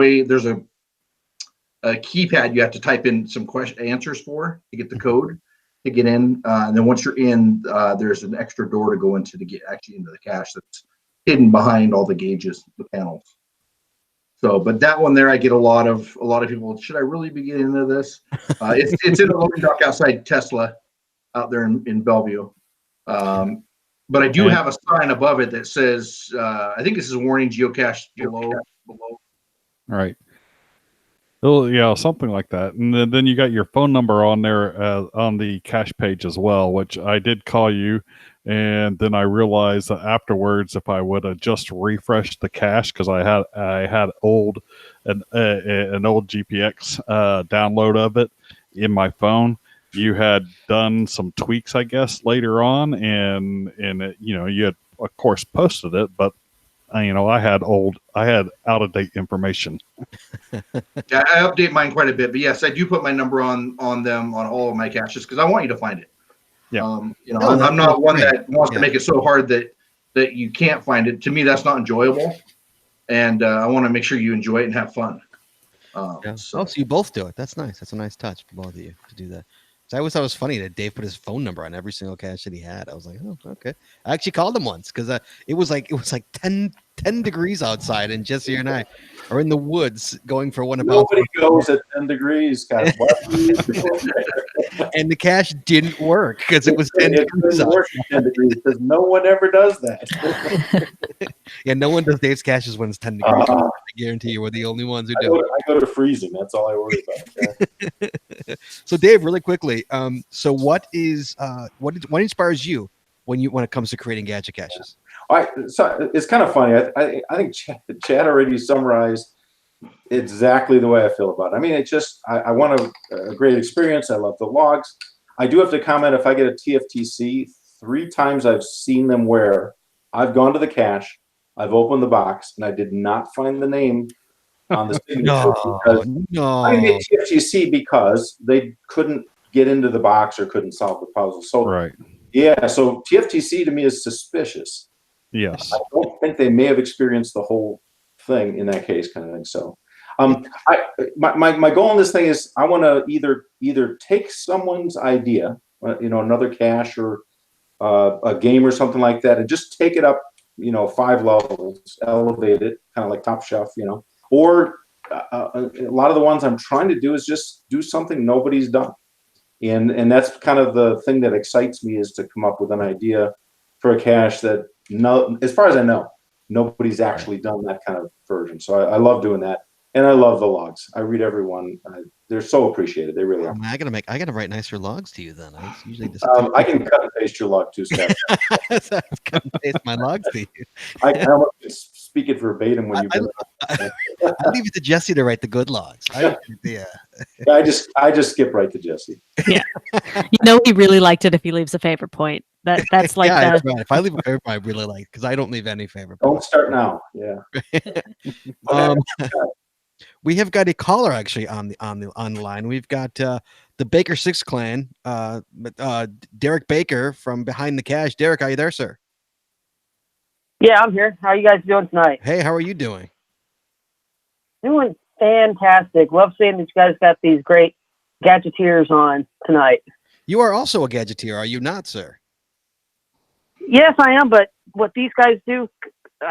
keypad you have to type in some answers for to get the code to get in. And then once you're in, there's an extra door to go into to get actually into the cache that's hidden behind all the gauges, the panels. So, but that one there, I get a lot of people. Should I really be getting into this? It's in a loading dock outside Tesla, out there in Bellevue. But I do have a sign above it that says, I think this is a warning: geocache below. Right. Oh yeah, something like that. And then you got your phone number on there on the cache page as well, which I did call you. And then I realized that afterwards, if I would have just refreshed the cache, because I had an old GPX download of it in my phone, you had done some tweaks, I guess, later on, and it, you had of course posted it, but I had out of date information. Yeah, I update mine quite a bit, but yes, I do put my number on all of my caches because I want you to find it. Yeah. I'm not one that wants to make it so hard that you can't find it. To me, that's not enjoyable. And I want to make sure you enjoy it and have fun. So you both do it. That's nice. That's a nice touch for both of you to do that. So I always thought it was funny that Dave put his phone number on every single cache that he had. I was like, oh, okay. I actually called him once because it was like 10 degrees outside, and Jesse and I are in the woods going for one of nobody goes at 10 degrees, guys. And the cache didn't work because it was 10 degrees. 10 degrees because no one ever does that. Yeah, no one does Dave's caches when it's 10 degrees. I guarantee you, we're the only ones who do. I go to freezing. That's all I worry about. Yeah. So, Dave, really quickly, so what inspires you when it comes to creating gadget caches? So it's kind of funny. I think Chad already summarized exactly the way I feel about it. I mean, it's just I want a great experience. I love the logs. I do have to comment, if I get a TFTC, 3 times I've seen them where I've gone to the cache, I've opened the box, and I did not find the name on the signature. No. I made TFTC because they couldn't get into the box or couldn't solve the puzzle. So right. Yeah, so TFTC to me is suspicious. Yes. I don't think they may have experienced the whole thing in that case, kind of thing. So my goal in this thing is I want to either take someone's idea, another cache or a game or something like that, and just take it up 5 levels, elevate it, kind of like Top Chef, or a lot of the ones I'm trying to do is just do something nobody's done. And that's kind of the thing that excites me, is to come up with an idea for a cache that, as far as I know, nobody's actually done that kind of version. So I love doing that. And I love the logs. I read every one. They're so appreciated. They really are. I gotta write nicer logs to you then. I usually just I can cut and paste your log too, Scott. cut and paste my logs to you. I almost speak it verbatim when you. I leave it to Jesse to write the good logs. Yeah. I just skip right to Jesse. Yeah, he really liked it if he leaves a favorite point. That's like yeah, that's right. If I leave a favorite point, I really like, because I don't leave any favorite Don't points. start now. Yeah. We have got a caller actually on the line. We've got the Baker Six Clan, Derek Baker from Behind the Cache. Derek, are you there, sir? Yeah, I'm here. How are you guys doing tonight? Hey, how are you doing? Doing fantastic. Love seeing that you guys got these great gadgeteers on tonight. You are also a gadgeteer, are you not, sir? Yes, I am, but what these guys do,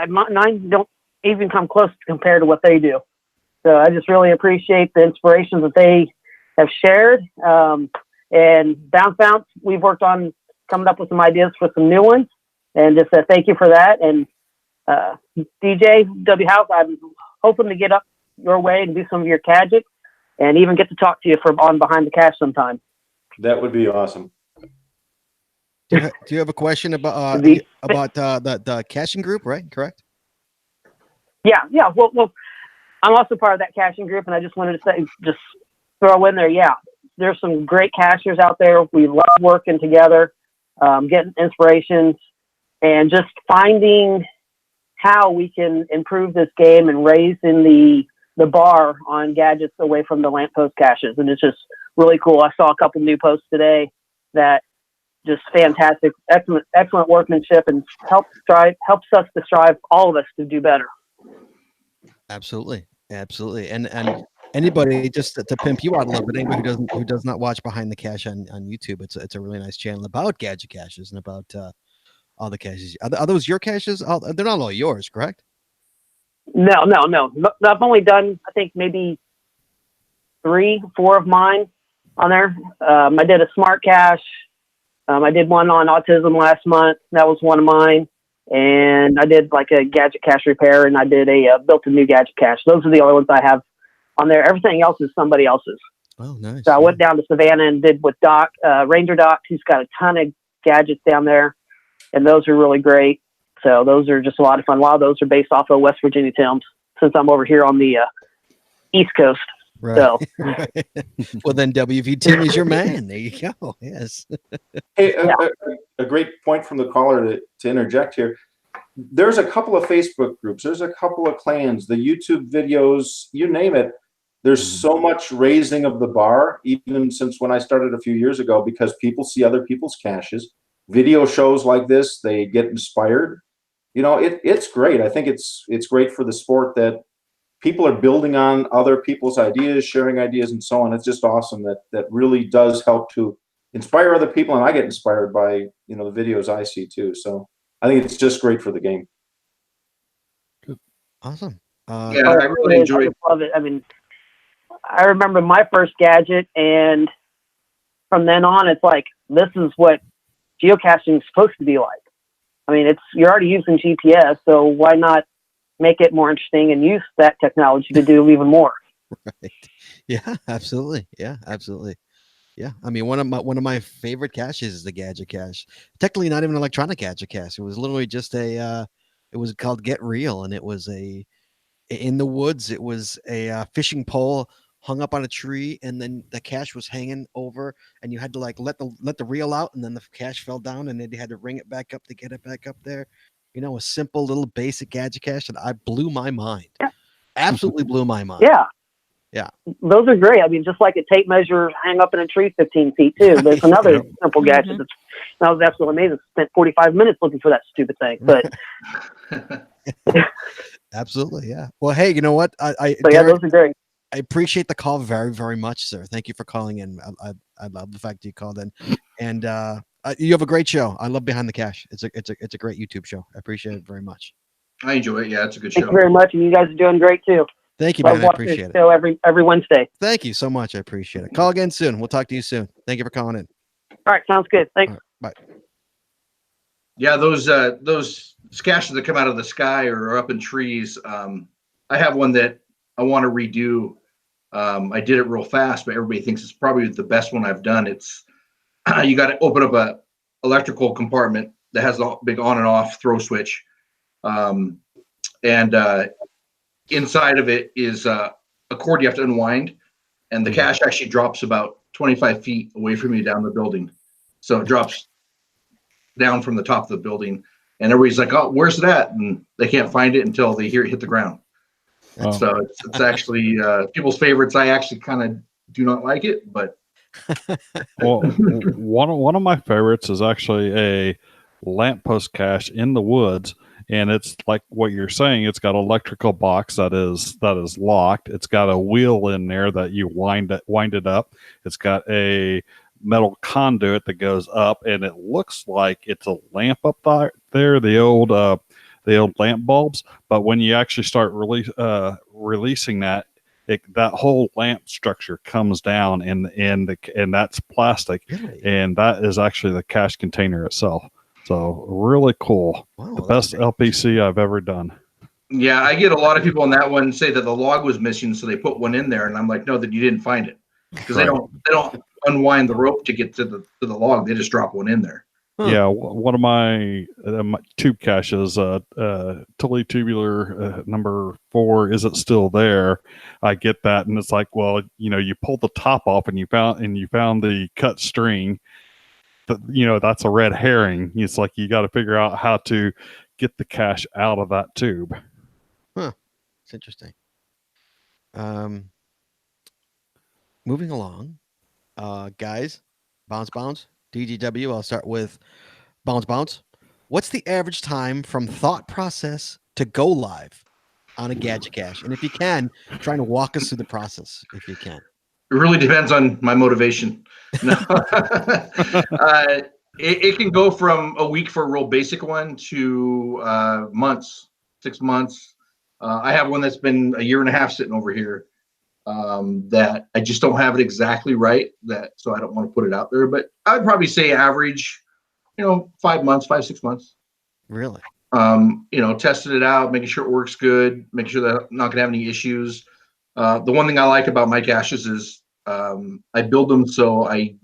mine don't even come close to compare to what they do. So I just really appreciate the inspirations that they have shared. And bouncebounce, we've worked on coming up with some ideas for some new ones, and just thank you for that. And DJWHouse, I'm hoping to get up your way and do some of your Gadget, and even get to talk to you on Behind the Cache sometime. That would be awesome. Do you have a question about the caching group, right? Correct? Yeah. Well, I'm also part of that caching group, and I just wanted to say, just throw in there, there's some great cachers out there. We love working together, getting inspirations, and just finding how we can improve this game and raising the bar on gadgets away from the lamppost caches. And it's just really cool. I saw a couple new posts today that just fantastic, excellent workmanship, and helps us to strive, all of us, to do better. Absolutely. And anybody, just to pimp you out a little bit, anybody who does not watch Behind the Cache on YouTube, it's a really nice channel about gadget caches and about all the caches. Are those your caches? They're not all yours, correct? No. I've only done, I think, maybe 3-4 of mine on there. I did a smart cache. I did one on autism last month. That was one of mine. And I did like a gadget cache repair, and I did built a new gadget cache. Those are the only ones I have on there. Everything else is somebody else's. Oh, nice. So I went down to Savannah and did with Doc, Ranger Doc, who's got a ton of gadgets down there, and those are really great. So those are just a lot of fun. A lot of those are based off of West Virginia Tims, since I'm over here on the East Coast. Right. So. Right. Well, then WV Tim is your man. There you go. Yes. Hey, a great point from the caller to interject here. There's a couple of Facebook groups. There's a couple of clans, the YouTube videos, you name it. There's so much raising of the bar, even since when I started a few years ago, because people see other people's caches. Video shows like this, they get inspired. It's great. I think it's great for the sport that people are building on other people's ideas, sharing ideas, and so on. It's just awesome that really does help to inspire other people, and I get inspired by the videos I see too. So I think it's just great for the game. Good. Awesome. I really enjoyed it. I love it. I mean, I remember my first gadget, and from then on, it's like, this is what geocaching is supposed to be like. I mean, you're already using GPS, so why not make it more interesting and use that technology to do even more? Right. Yeah, absolutely. Yeah, absolutely. Yeah. I mean, one of my favorite caches is the Gadget cache. Technically not even an electronic Gadget cache. It was literally just it was called Get Real, and it was in the woods. It was a fishing pole hung up on a tree, and then the cache was hanging over, and you had to like let the reel out, and then the cache fell down, and then you had to ring it back up to get it back up there. A simple little basic Gadget cache that I blew my mind. Yeah. Absolutely blew my mind. Yeah. Yeah. Those are great. I mean, just like a tape measure hang up in a tree 15 feet too. There's another simple gadget that was absolutely amazing. Spent 45 minutes looking for that stupid thing. But absolutely, yeah. Well, hey, you know what? Derek, those are great. I appreciate the call very, very much, sir. Thank you for calling in. I love the fact that you called in. And You have a great show. I love Behind the Cache. It's a great YouTube show. I appreciate it very much. I enjoy it. Yeah, it's a good Thank show. you very much, and you guys are doing great too. Thank you, Love man. I watching appreciate the it. show every Wednesday. Thank you so much. I appreciate it. Call again soon. We'll talk to you soon. Thank you for calling in. All right, sounds good. Thanks. All right, bye. Yeah, those caches that come out of the sky or are up in trees. I have one that I want to redo. I did it real fast, but everybody thinks it's probably the best one I've done. It's you got to open up a electrical compartment that has a big on and off throw switch, and inside of it is a cord you have to unwind, and the cache actually drops about 25 feet away from you down the building. So it drops down from the top of the building, and everybody's like, "Oh, where's it at?" And they can't find it until they hear it hit the ground. Wow. So it's actually people's favorites. I actually kind of do not like it, but Well, one of my favorites is actually a lamppost cache in the woods, and it's like what you're saying. It's got an electrical box that is locked. It's got a wheel in there that you wind it up. It's got a metal conduit that goes up, and it looks like it's a lamp up there. The old lamp bulbs. But when you actually start releasing that, that whole lamp structure comes down, and that's plastic, Really? and that is actually the cache container itself. So really cool. Wow, The that's best LPC I've ever done. yeah, I get a lot of people on that one say that the log was missing, so they put one in there, and I'm like, no, that you didn't find it, because they don't unwind the rope to get to the log. They just drop one in there. Huh. Yeah, one of my tube caches, Tully Tubular number 4, is it still there? I get that, and it's like, well, you pulled the top off, and you found the cut string. But that's a red herring. It's like you got to figure out how to get the cache out of that tube. Huh. It's interesting. Moving along, guys, bounce, DJW. I'll start with bounce. What's the average time from thought process to go live on a Gadget cache? And if you can, trying to walk us through the process, if you can. It really depends on my motivation. No. It can go from a week for a real basic one to months, 6 months. I have one that's been 1.5 years sitting over here that I just don't have it exactly right. So I don't want to put it out there, but I would probably say average, 5 months, 6 months. Really? Tested it out, making sure it works good, making sure that I'm not going to have any issues. The one thing I like about my caches is I build them so I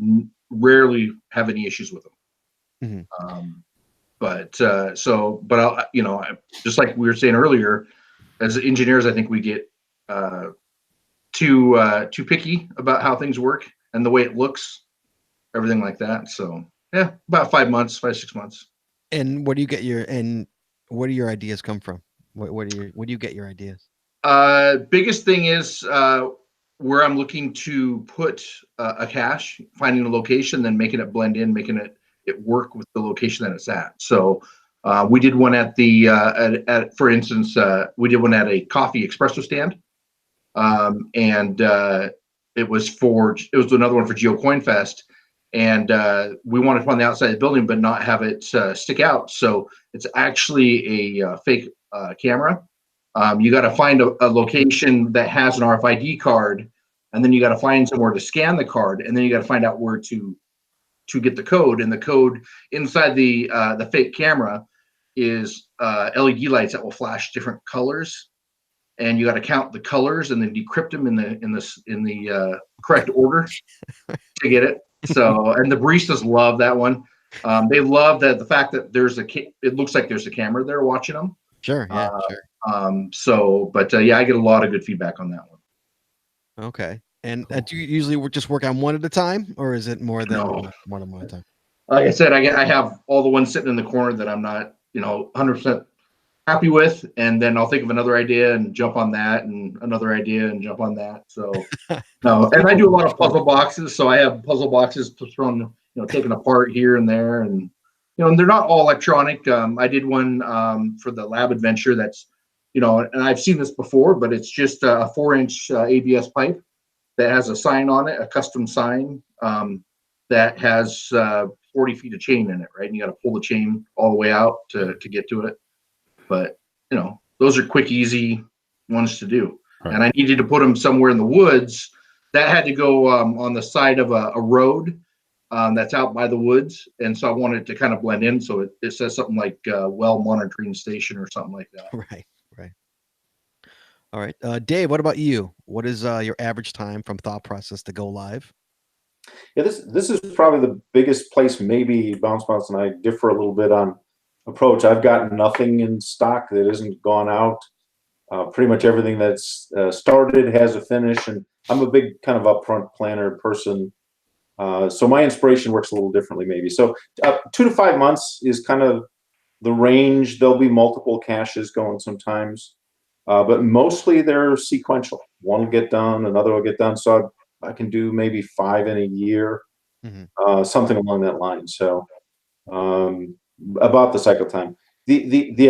rarely have any issues with them. Mm-hmm. But I'll, just like we were saying earlier, as engineers, I think we get too picky about how things work and the way it looks, everything like that. So yeah, about 5 months, 6 months. And where do your ideas come from? Where do you get your ideas? Biggest thing is where I'm looking to put a cache, finding a location, then making it blend in, making it work with the location that it's at. So we did one at for instance, we did one at a coffee espresso stand, and it was another one for GeoCoin Fest, and we wanted to put on the outside of the building but not have it stick out. So it's actually a fake camera. You got to find a location that has an RFID card, and then you got to find somewhere to scan the card, and then you got to find out where to get the code. And the code inside the fake camera is LED lights that will flash different colors, and you got to count the colors and then decrypt them in the correct order to get it. So, and the baristas love that one. They love the fact that it looks like there's a camera there watching them. Sure. Yeah. Sure. I get a lot of good feedback on that one. Okay. And do you usually just work on one at a time, or is it more than one at a time? Like I said, I have all the ones sitting in the corner that I'm not, 100% happy with, and then I'll think of another idea and jump on that, and another idea and jump on that. So, and I do a lot of puzzle boxes, so I have puzzle boxes to throw, taken apart here and there, and they're not all electronic. I did one for the lab adventure that's, and I've seen this before, but it's just a 4-inch ABS pipe that has a sign on it, a custom sign that has 4 40 feet of chain in it, right? And you got to pull the chain all the way out to get to it. But, those are quick, easy ones to do. Right. And I needed to put them somewhere in the woods. That had to go on the side of a road that's out by the woods. And so I wanted it to kind of blend in. So it says something like well monitoring station or something like that. Right. All right. Dave, what about you? What is your average time from thought process to go live? Yeah, this is probably the biggest place. Maybe Bounce and I differ a little bit on approach. I've got nothing in stock that isn't gone out. Pretty much everything that's started has a finish, and I'm a big kind of upfront planner person. So my inspiration works a little differently, maybe. So 2 to 5 months is kind of the range. There'll be multiple caches going sometimes, but mostly they're sequential. One will get done, another will get done. So I can do maybe 5 in a year, something along that line. So about the cycle time. The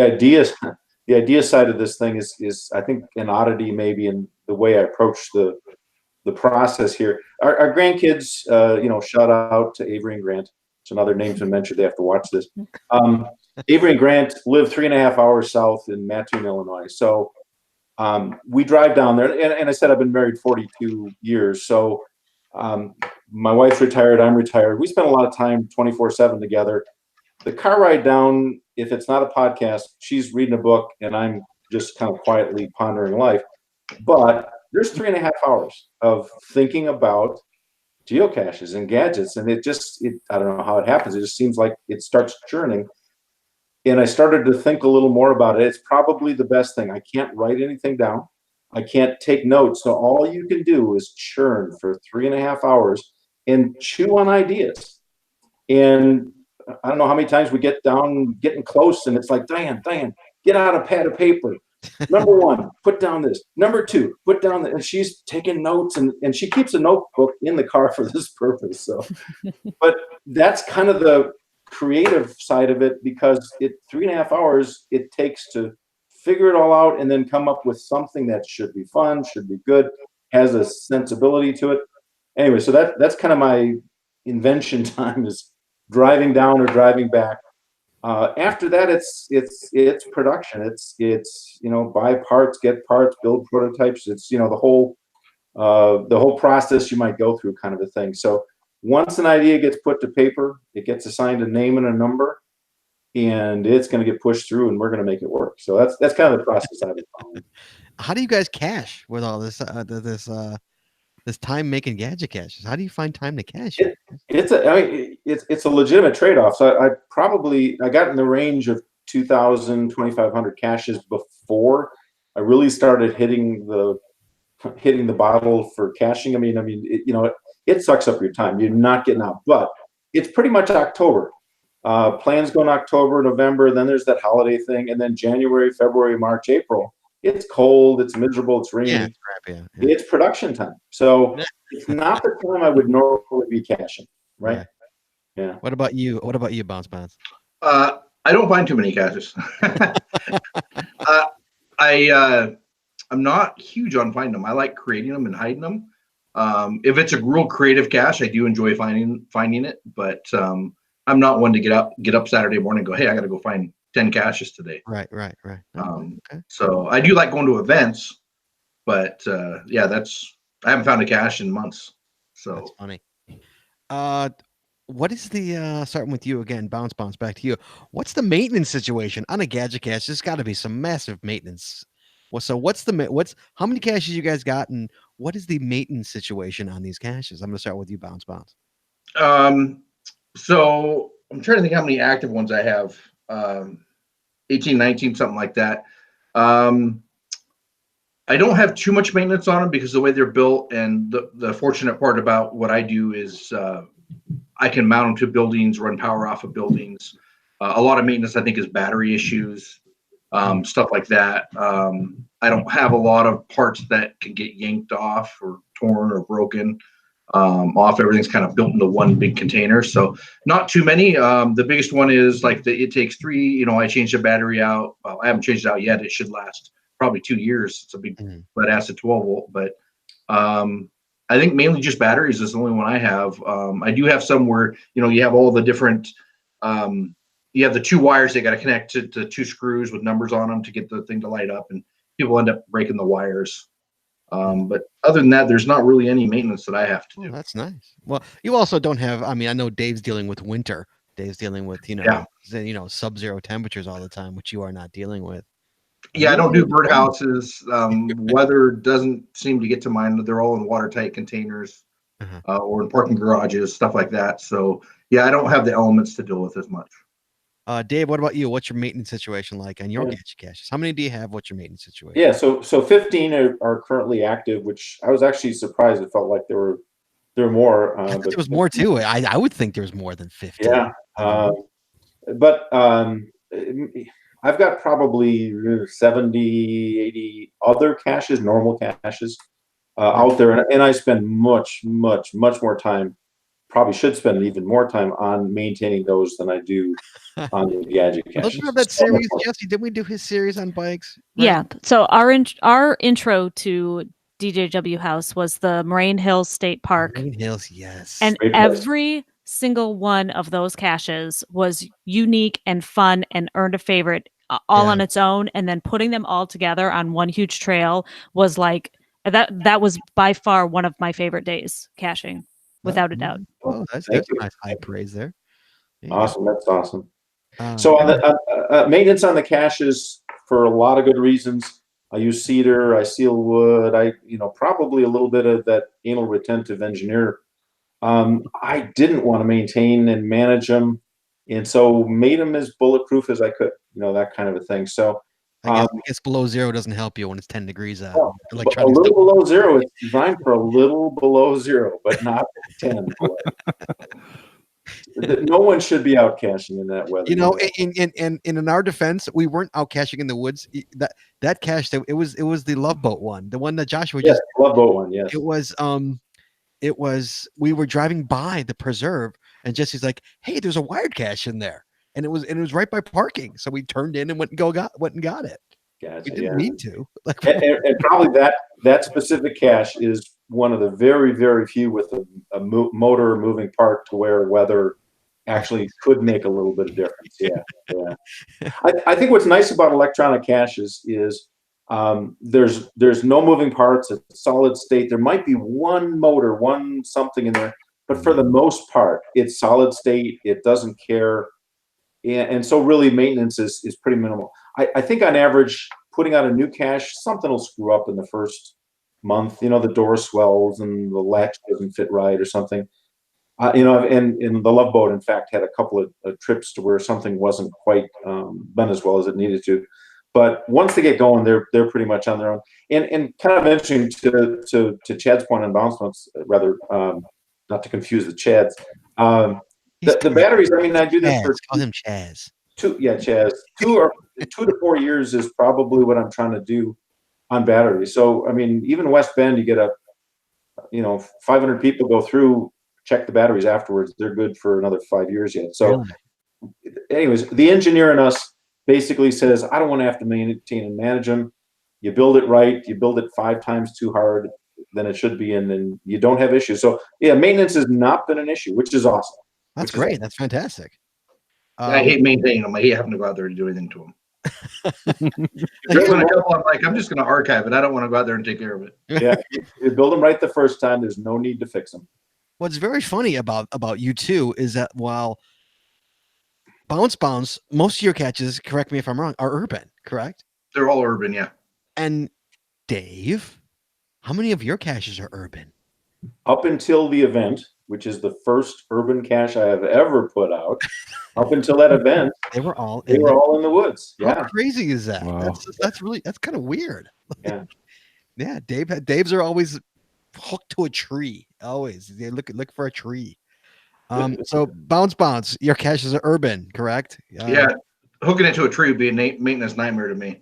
idea side of this thing is I think an oddity maybe in the way I approach the process here. Our grandkids, shout out to Avery and Grant. It's another name to mention. They have to watch this. Avery and Grant live 3.5 hours south in Mattoon, Illinois. So we drive down there, and I said I've been married 42 years. So my wife's retired, I'm retired. We spend a lot of time 24/7 together. The car ride down, if it's not a podcast, she's reading a book, and I'm just kind of quietly pondering life. But there's 3.5 hours of thinking about geocaches and gadgets, and I don't know how it happens. It just seems like it starts churning. And I started to think a little more about it. It's probably the best thing. I can't write anything down. I can't take notes. So all you can do is churn for 3.5 hours and chew on ideas. And I don't know how many times we get down, getting close, and it's like, Diane, get out a pad of paper. Number 1, put down this. Number 2, put down that. And she's taking notes, and she keeps a notebook in the car for this purpose. So, but that's kind of the creative side of it, because 3.5 hours it takes to figure it all out and then come up with something that should be fun, should be good, has a sensibility to it. Anyway, so that's kind of my invention time, is driving down or driving back. After that, it's production. It's buy parts, get parts, build prototypes. It's the whole process you might go through, kind of a thing. So once an idea gets put to paper, it gets assigned a name and a number, and it's going to get pushed through, and we're going to make it work. So that's kind of the process I've been following. How do you guys cache with all this this time making gadget caches? How do you find time to cache? It's a legitimate trade-off. So I got in the range of 2,000, 2,500 caches before I really started hitting the bottle for caching. It sucks up your time. You're not getting out, but it's pretty much October. Plans go in October, November, then there's that holiday thing, and then January, February, March, April. It's cold, it's miserable, it's raining. Yeah, it's crappy, yeah. It's production time. So it's not the time I would normally be caching, right? Yeah. What about you? What about you, Bounce? I don't find too many caches. I'm not huge on finding them. I like creating them and hiding them. If it's a real creative cache, I do enjoy finding it, but I'm not one to get up Saturday morning and go, hey, I got to go find 10 caches today. Right. Okay. So I do like going to events, but I haven't found a cache in months. So that's funny. What is the starting with you again? Bounce back to you. What's the maintenance situation on a gadget cache? There's got to be some massive maintenance. Well, so how many caches you guys got, and what is the maintenance situation on these caches? I'm going to start with you, Bounce. So I'm trying to think how many active ones I have. 18, 19, something like that. I don't have too much maintenance on them because the way they're built, and the fortunate part about what I do is I can mount them to buildings, run power off of buildings. A lot of maintenance, I think, is battery issues, stuff like that. I don't have a lot of parts that can get yanked off or torn or broken off. Everything's kind of built into one big container, so not too many. The biggest one is like it takes 3. I changed the battery out. Well, I haven't changed it out yet. It should last probably 2 years. It's a big lead acid 12 volt, but I think mainly just batteries is the only one I have. I do have some where, you have all the different, you have the 2 wires they got to connect to 2 screws with numbers on them to get the thing to light up, and people end up breaking the wires. But other than that, there's not really any maintenance that I have to do. That's nice. Well, you also don't have, I know Dave's dealing with winter. Dave's dealing with, sub-zero temperatures all the time, which you are not dealing with. Yeah, I don't do birdhouses. Weather doesn't seem to get to mine. They're all in watertight containers or in parking garages, stuff like that. So, yeah, I don't have the elements to deal with as much. Dave, what about you? What's your maintenance situation like on your Gadget caches? How many do you have? What's your maintenance situation? Yeah, so 15 are currently active, which I was actually surprised. It felt like there were more. But there was more too. I would think there was more than 15. Yeah, but I've got probably 70, 80 other caches, normal caches out there, and I spend much more time. Probably should spend even more time on maintaining those than I do on the Gadget caches. Don't you have that series, Jesse? Did we do his series on bikes? Right? Yeah. So our intro to DJWHouse was the Moraine Hills State Park. Moraine Hills, yes. And every single one of those caches was unique and fun and earned a favorite all on its own. And then putting them all together on one huge trail was like that was by far one of my favorite days caching, without a doubt. Oh, that's nice high praise there. Yeah. Awesome. That's awesome. So on the maintenance on the caches, for a lot of good reasons, I use cedar, I seal wood, probably a little bit of that anal retentive engineer. I didn't want to maintain and manage them, and so made them as bulletproof as I could, that kind of a thing. So I guess below zero doesn't help you when it's 10 degrees out. A little below zero. It's designed for a little below zero, but not 10. No one should be out caching in that weather. In our defense, we weren't out caching in the woods. That cache, it was the Love Boat one, the one that Joshua just. Love Boat one. Yes. It was. We were driving by the preserve, and Jesse's like, "Hey, there's a wired cache in there," and it was right by parking. So we turned in and went and got it. Gotcha, we didn't need to. and probably that specific cache is one of the very, very few with a motor moving part to where weather actually could make a little bit of difference. Yeah. I think what's nice about electronic caches is there's no moving parts. It's solid state. There might be one motor, one something in there, but for the most part, it's solid state. It doesn't care. And so really maintenance is pretty minimal. I think on average, putting out a new cache, something will screw up in the first month. The door swells and the latch doesn't fit right or something. And the Love Boat, in fact, had a couple of trips to where something wasn't quite done as well as it needed to. But once they get going, they're pretty much on their own. And kind of interesting to Chad's point on bouncebounce, rather not to confuse the Chads. The batteries. I do this for call him Chaz. Chaz. 2 to 4 years is probably what I'm trying to do on batteries. So even West Bend, you get 500 people go through, check the batteries afterwards. They're good for another 5 years yet. So, anyways, the engineer in us basically says, I don't want to have to maintain and manage them. You build it right. You build it 5 times too hard than it should be, and then you don't have issues. So, maintenance has not been an issue, which is awesome. That's great. That's fantastic. I hate maintaining them. I hate having to go out there to do anything to them. There's been a couple I'm like, I'm just going to archive it. I don't want to go out there and take care of it. Yeah, you build them right the first time. There's no need to fix them. What's very funny about you two is that while bounce, most of your catches, correct me if I'm wrong, are urban, correct? They're all urban, yeah. And Dave, how many of your caches are urban? Up until the event, which is the first urban cache I have ever put out. Up until that event, they were all in the woods. Yeah. How crazy is that? Wow. That's kind of weird. Yeah. Yeah. Dave's are always hooked to a tree. Always. They look for a tree. So bounce, your caches are urban, correct? Yeah. Hooking it to a tree would be a maintenance nightmare to me.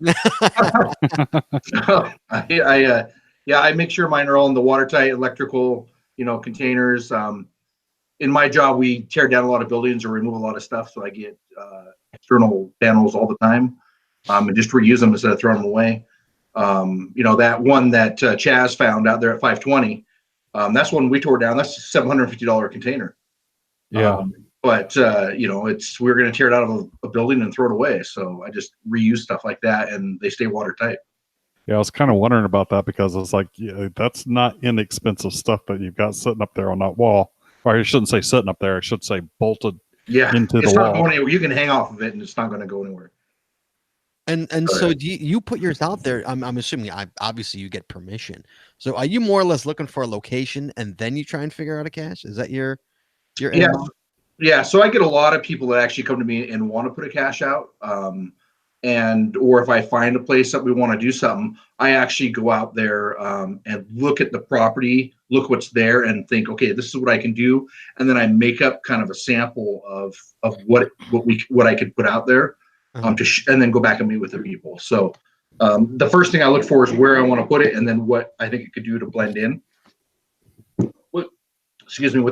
So, I make sure mine are all in the watertight electrical, containers. In my job, we tear down a lot of buildings or remove a lot of stuff, so I get external panels all the time, and just reuse them instead of throwing them away. That one that Chaz found out there at 520, That's one we tore down. That's a $750 container. Yeah. But we're going to tear it out of a building and throw it away. So I just reuse stuff like that, and they stay watertight. Yeah, I was kind of wondering about that because it's like, that's not inexpensive stuff that you've got sitting up there on that wall. Or I shouldn't say sitting up there. I should say bolted into it's the not wall. going anywhere. You can hang off of it, and it's not going to go anywhere. And so you put yours out there. I'm assuming obviously you get permission. So are you more or less looking for a location and then you try and figure out a cache? Is that your MO? Yeah. So I get a lot of people that actually come to me and want to put a cache out. Or if I find a place that we want to do something, I actually go out there and look at the property, look what's there, and think, okay, this is what I can do, and then I make up kind of a sample of what I could put out there, and then go back and meet with the people. So the first thing I look for is where I want to put it, and then what I think it could do to blend in. With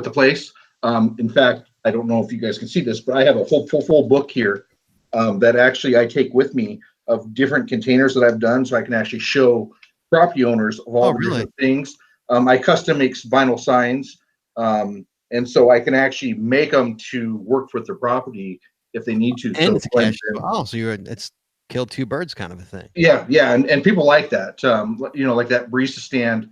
the place. In fact, I don't know if you guys can see this, but I have a full book here. That actually I take with me of different containers that I've done, so I can actually show property owners of all different things. I custom make vinyl signs, and so I can actually make them to work with their property if they need to. And it's cash. Oh, so it's killed two birds kind of a thing. Yeah, and people like that. Like that barista stand.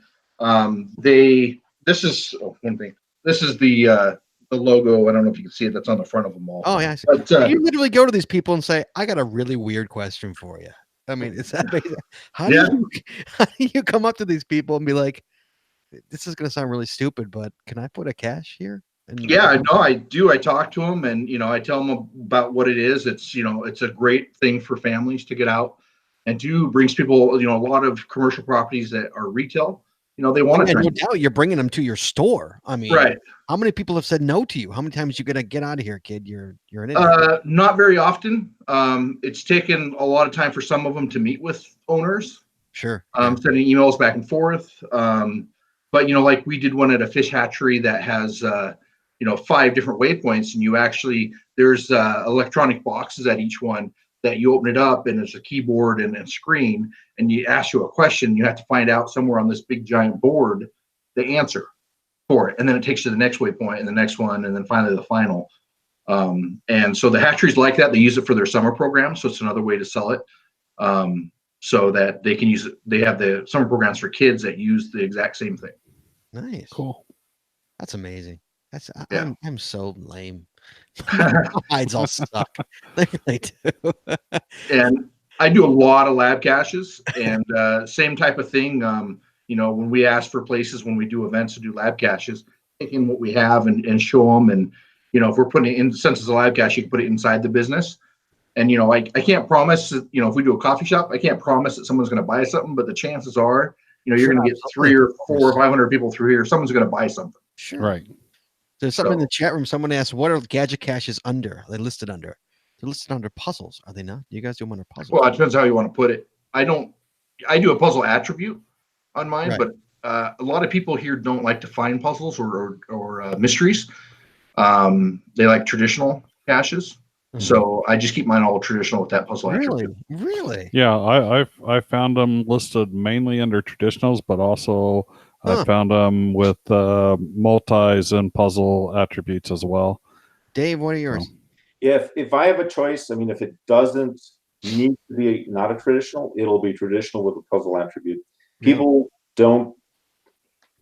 This is one thing. This is the logo. I don't know if you can see it. That's on the front of them all. Oh yeah. But, you literally go to these people and say, "I got a really weird question for you." I mean, it's that basic. How do you come up to these people and be like, "This is going to sound really stupid, but can I put a cache here?" I do. I talk to them, and I tell them about what it is. It's a great thing for families to get out and brings people. A lot of commercial properties that are retail. They want to. No doubt, you're bringing them to your store. I mean, right. How many people have said no to you? How many times you gonna get out of here, kid? You're an idiot. Not very often. It's taken a lot of time for some of them to meet with owners. Sure. Sending emails back and forth. But like we did one at a fish hatchery that has 5 different waypoints, and there's electronic boxes at each one that you open it up, and there's a keyboard and a screen, and you ask you a question. You have to find out somewhere on this big giant board the answer for it, and then it takes you to the next waypoint and the next one, and then finally the final. And so the hatcheries like that. They use it for their summer program, so it's another way to sell it, so that they can use it. They have the summer programs for kids that use the exact same thing. Nice, cool. That's amazing. Yeah. I'm so lame. My hides all suck. They really do. And I do a lot of lab caches, and same type of thing. When we ask for places, when we do events to do lab caches, take in what we have and show them. And if we're putting it in, since it's a lab cache, you can put it inside the business. And I can't promise. If we do a coffee shop, I can't promise that someone's going to buy something, but the chances are, you're going to get 3 or 4 or 500 people through here. Someone's going to buy something. Sure. Right. There's something in the chat room. Someone asked, "What are Gadget caches under? Are they listed under?" They're listed under puzzles, are they not? You guys do them under puzzles? Well, it depends how you want to put it. I do a puzzle attribute on mine, Right. but a lot of people here don't like to find puzzles or mysteries. They like traditional caches. Mhm. So I just keep mine all traditional with that puzzle attribute. Really? Yeah, I found them listed mainly under traditionals, but also I found them with multis and puzzle attributes as well. Dave, what are yours? If I have a choice, I mean, if it doesn't need to be not a traditional, it'll be traditional with a puzzle attribute.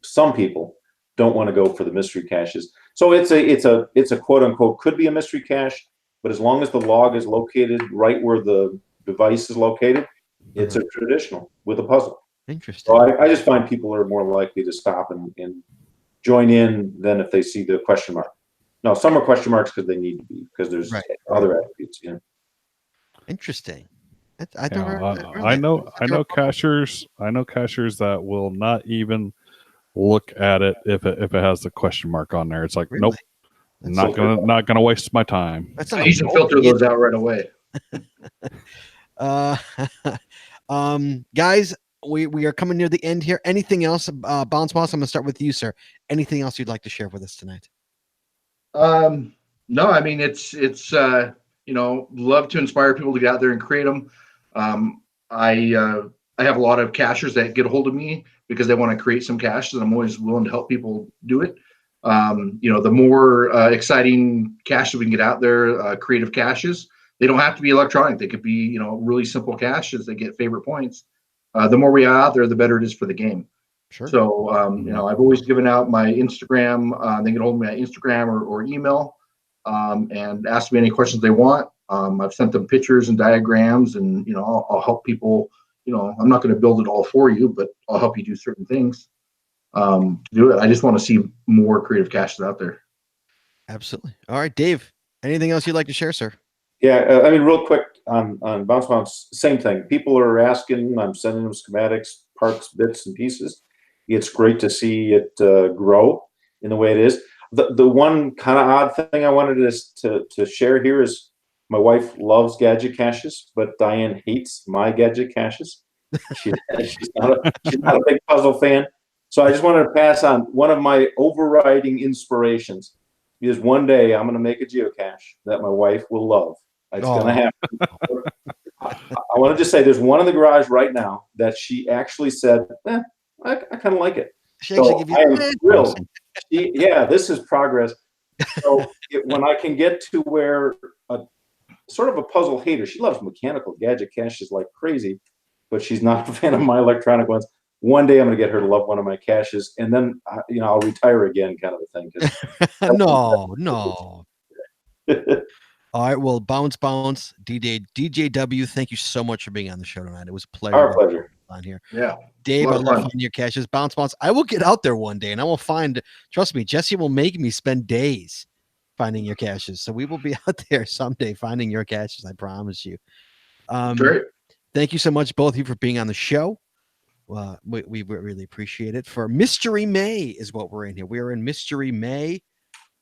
Some people don't want to go for the mystery caches. So it's a quote unquote could be a mystery cache, but as long as the log is located right where the device is located, it's a traditional with a puzzle. Interesting. So I just find people are more likely to stop and join in than if they see the question mark. No, some are question marks because they need to be, because there's other attributes. Yeah. Interesting. I know cachers. I know cachers that will not even look at it if it has the question mark on there. It's like, nope, not gonna waste my time. That's I used to filter those out right away. Guys, we are coming near the end here. Anything else, Bounce Boss? I'm gonna start with you, sir. Anything else you'd like to share with us tonight? No, I mean it's love to inspire people to get out there and create them. I have a lot of cachers that get a hold of me because they want to create some caches. And I'm always willing to help people do it. The more exciting caches we can get out there, creative caches, they don't have to be electronic. They could be, really simple caches that get favorite points. The more we are out there, the better it is for the game. Sure. So, I've always given out my Instagram. They can hold me at Instagram or email and ask me any questions they want. I've sent them pictures and diagrams, and, I'll help people. I'm not going to build it all for you, but I'll help you do certain things to do it. I just want to see more creative caches out there. Absolutely. All right, Dave, anything else you'd like to share, sir? Yeah, real quick on Bounce Bounce, same thing. People are asking, I'm sending them schematics, parts, bits, and pieces. It's great to see it grow in the way it is. The one kind of odd thing I wanted to share here is my wife loves Gadget caches, but Diane hates my Gadget caches. She's not a big puzzle fan. So I just wanted to pass on one of my overriding inspirations is one day I'm going to make a geocache that my wife will love. It's going to happen. I want to just say there's one in the garage right now that she actually said, I kind of like it. She actually give you I am thrilled. This is progress. So when I can get to where sort of a puzzle hater, she loves mechanical Gadget caches like crazy, but she's not a fan of my electronic ones. One day I'm going to get her to love one of my caches, and then I'll retire again, kind of a thing. No. All right, well, bounce, DJW. Thank you so much for being on the show tonight. It was a pleasure. Our pleasure. On here, yeah, Dave, I love finding your caches. Bounce. I will get out there one day, and I will find. Trust me, Jesse will make me spend days finding your caches. So we will be out there someday finding your caches. I promise you. Great. Thank you so much, both of you, for being on the show. We really appreciate it. For Mystery May is what we're in here. We are in Mystery May,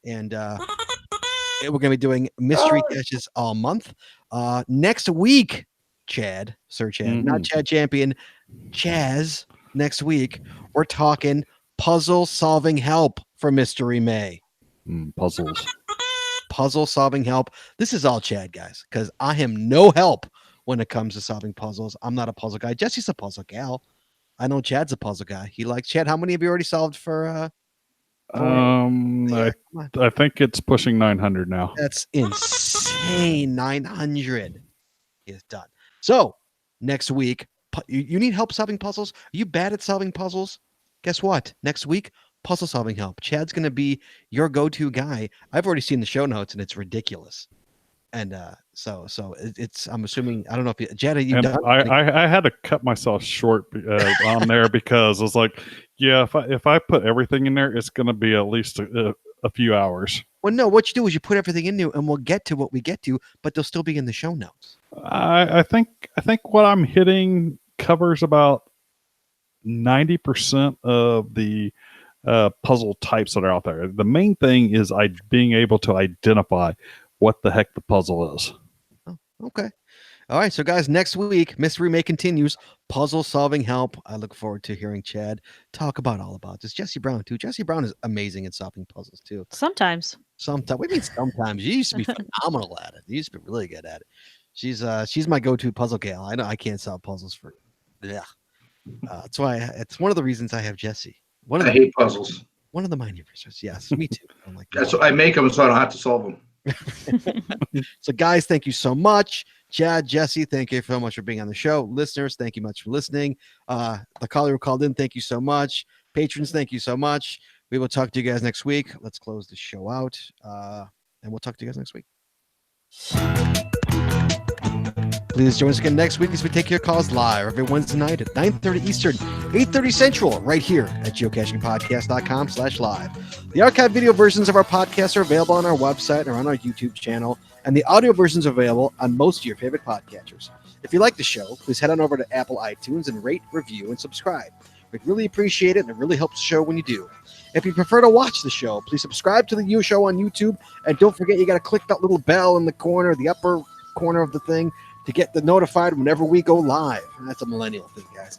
and we're going to be doing mystery caches all month. Next week, Sir Chad, not Chad Champion, Chaz. Next week, we're talking puzzle solving help for Mystery May. Puzzle solving help. This is all Chad, guys, because I am no help when it comes to solving puzzles. I'm not a puzzle guy. Jesse's a puzzle gal. I know Chad's a puzzle guy. He likes Chad. How many have you already solved for? I think it's pushing 900 now. That's insane. 900 is done. So next week, you need help solving puzzles? Are you bad at solving puzzles? Guess what? Next week, puzzle solving help. Chad's going to be your go-to guy. I've already seen the show notes, and it's ridiculous. And so it's. I'm assuming. I don't know if Chad. I had to cut myself short on there because I was like, yeah, if I put everything in there, it's going to be at least a few hours. Well, no. What you do is you put everything in there, and we'll get to what we get to, but they'll still be in the show notes. I think what I'm hitting covers about 90% of the puzzle types that are out there. The main thing is being able to identify what the heck the puzzle is. Oh, okay. All right. So, guys, next week, Mystery May continues. Puzzle solving help. I look forward to hearing Chad talk all about this. Jesse Brown, too. Jesse Brown is amazing at solving puzzles, too. Sometimes. What do you mean sometimes? You used to be phenomenal at it. You used to be really good at it. She's my go-to puzzle gal. I know I can't solve puzzles for. Yeah. That's why it's one of the reasons I have Jesse. I hate puzzles. One of the mind users. Yes, me too. I'm like, that's what I make them so I don't have to solve them. So, guys, thank you so much. Chad, Jesse, thank you so much for being on the show. Listeners, thank you much for listening. The caller who called in, thank you so much. Patrons, thank you so much. We will talk to you guys next week. Let's close the show out, and we'll talk to you guys next week. Please join us again next week as we take your calls live every Wednesday night at 9:30 Eastern, 8:30 Central, right here at geocachingpodcast.com/live. The archive video versions of our podcasts are available on our website or on our YouTube channel, and the audio versions are available on most of your favorite podcatchers. If you like the show, please head on over to Apple iTunes and rate, review, and subscribe. We'd really appreciate it, and it really helps the show when you do. If you prefer to watch the show, please subscribe to the show on YouTube, and don't forget you got to click that little bell in the corner, the upper corner of the thing, to get notified whenever we go live. That's a millennial thing, guys.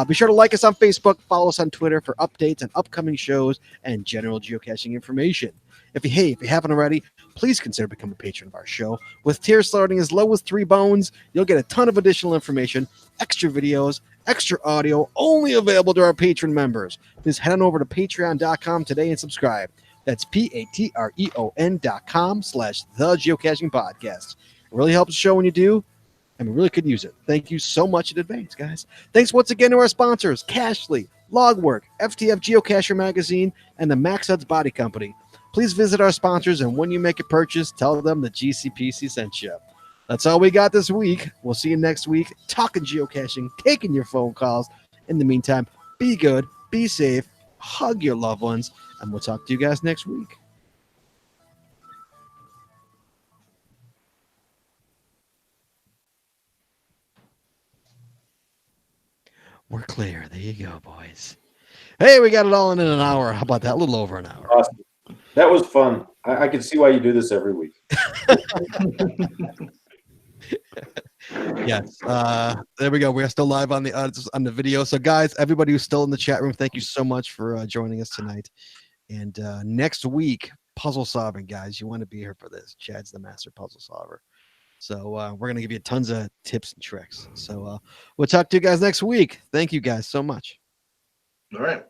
Be sure to like us on Facebook, follow us on Twitter for updates on upcoming shows and general geocaching information. If you haven't already, please consider becoming a patron of our show. With tiers starting as low as $3, you'll get a ton of additional information, extra videos, extra audio, only available to our patron members. Please head on over to patreon.com today and subscribe. That's patreon.com/The Geocaching Podcast. It really helps the show when you do, and we really could use it. Thank you so much in advance, guys. Thanks once again to our sponsors, Cashly, Logwork, FTF Geocacher Magazine, and the Max Odds Body Company. Please visit our sponsors, and when you make a purchase, tell them the GCPC sent you. That's all we got this week. We'll see you next week, talking geocaching, taking your phone calls. In the meantime, be good, be safe, hug your loved ones, and we'll talk to you guys next week. We're clear. There you go, boys. Hey, we got it all in an hour. How about that? A little over an hour. Awesome. That was fun. I can see why you do this every week. Yes. There we go. We're still live on the video. So, guys, everybody who's still in the chat room, thank you so much for joining us tonight. And next week, puzzle solving, guys. You want to be here for this. Chad's the master puzzle solver. So we're going to give you tons of tips and tricks. So we'll talk to you guys next week. Thank you guys so much. All right.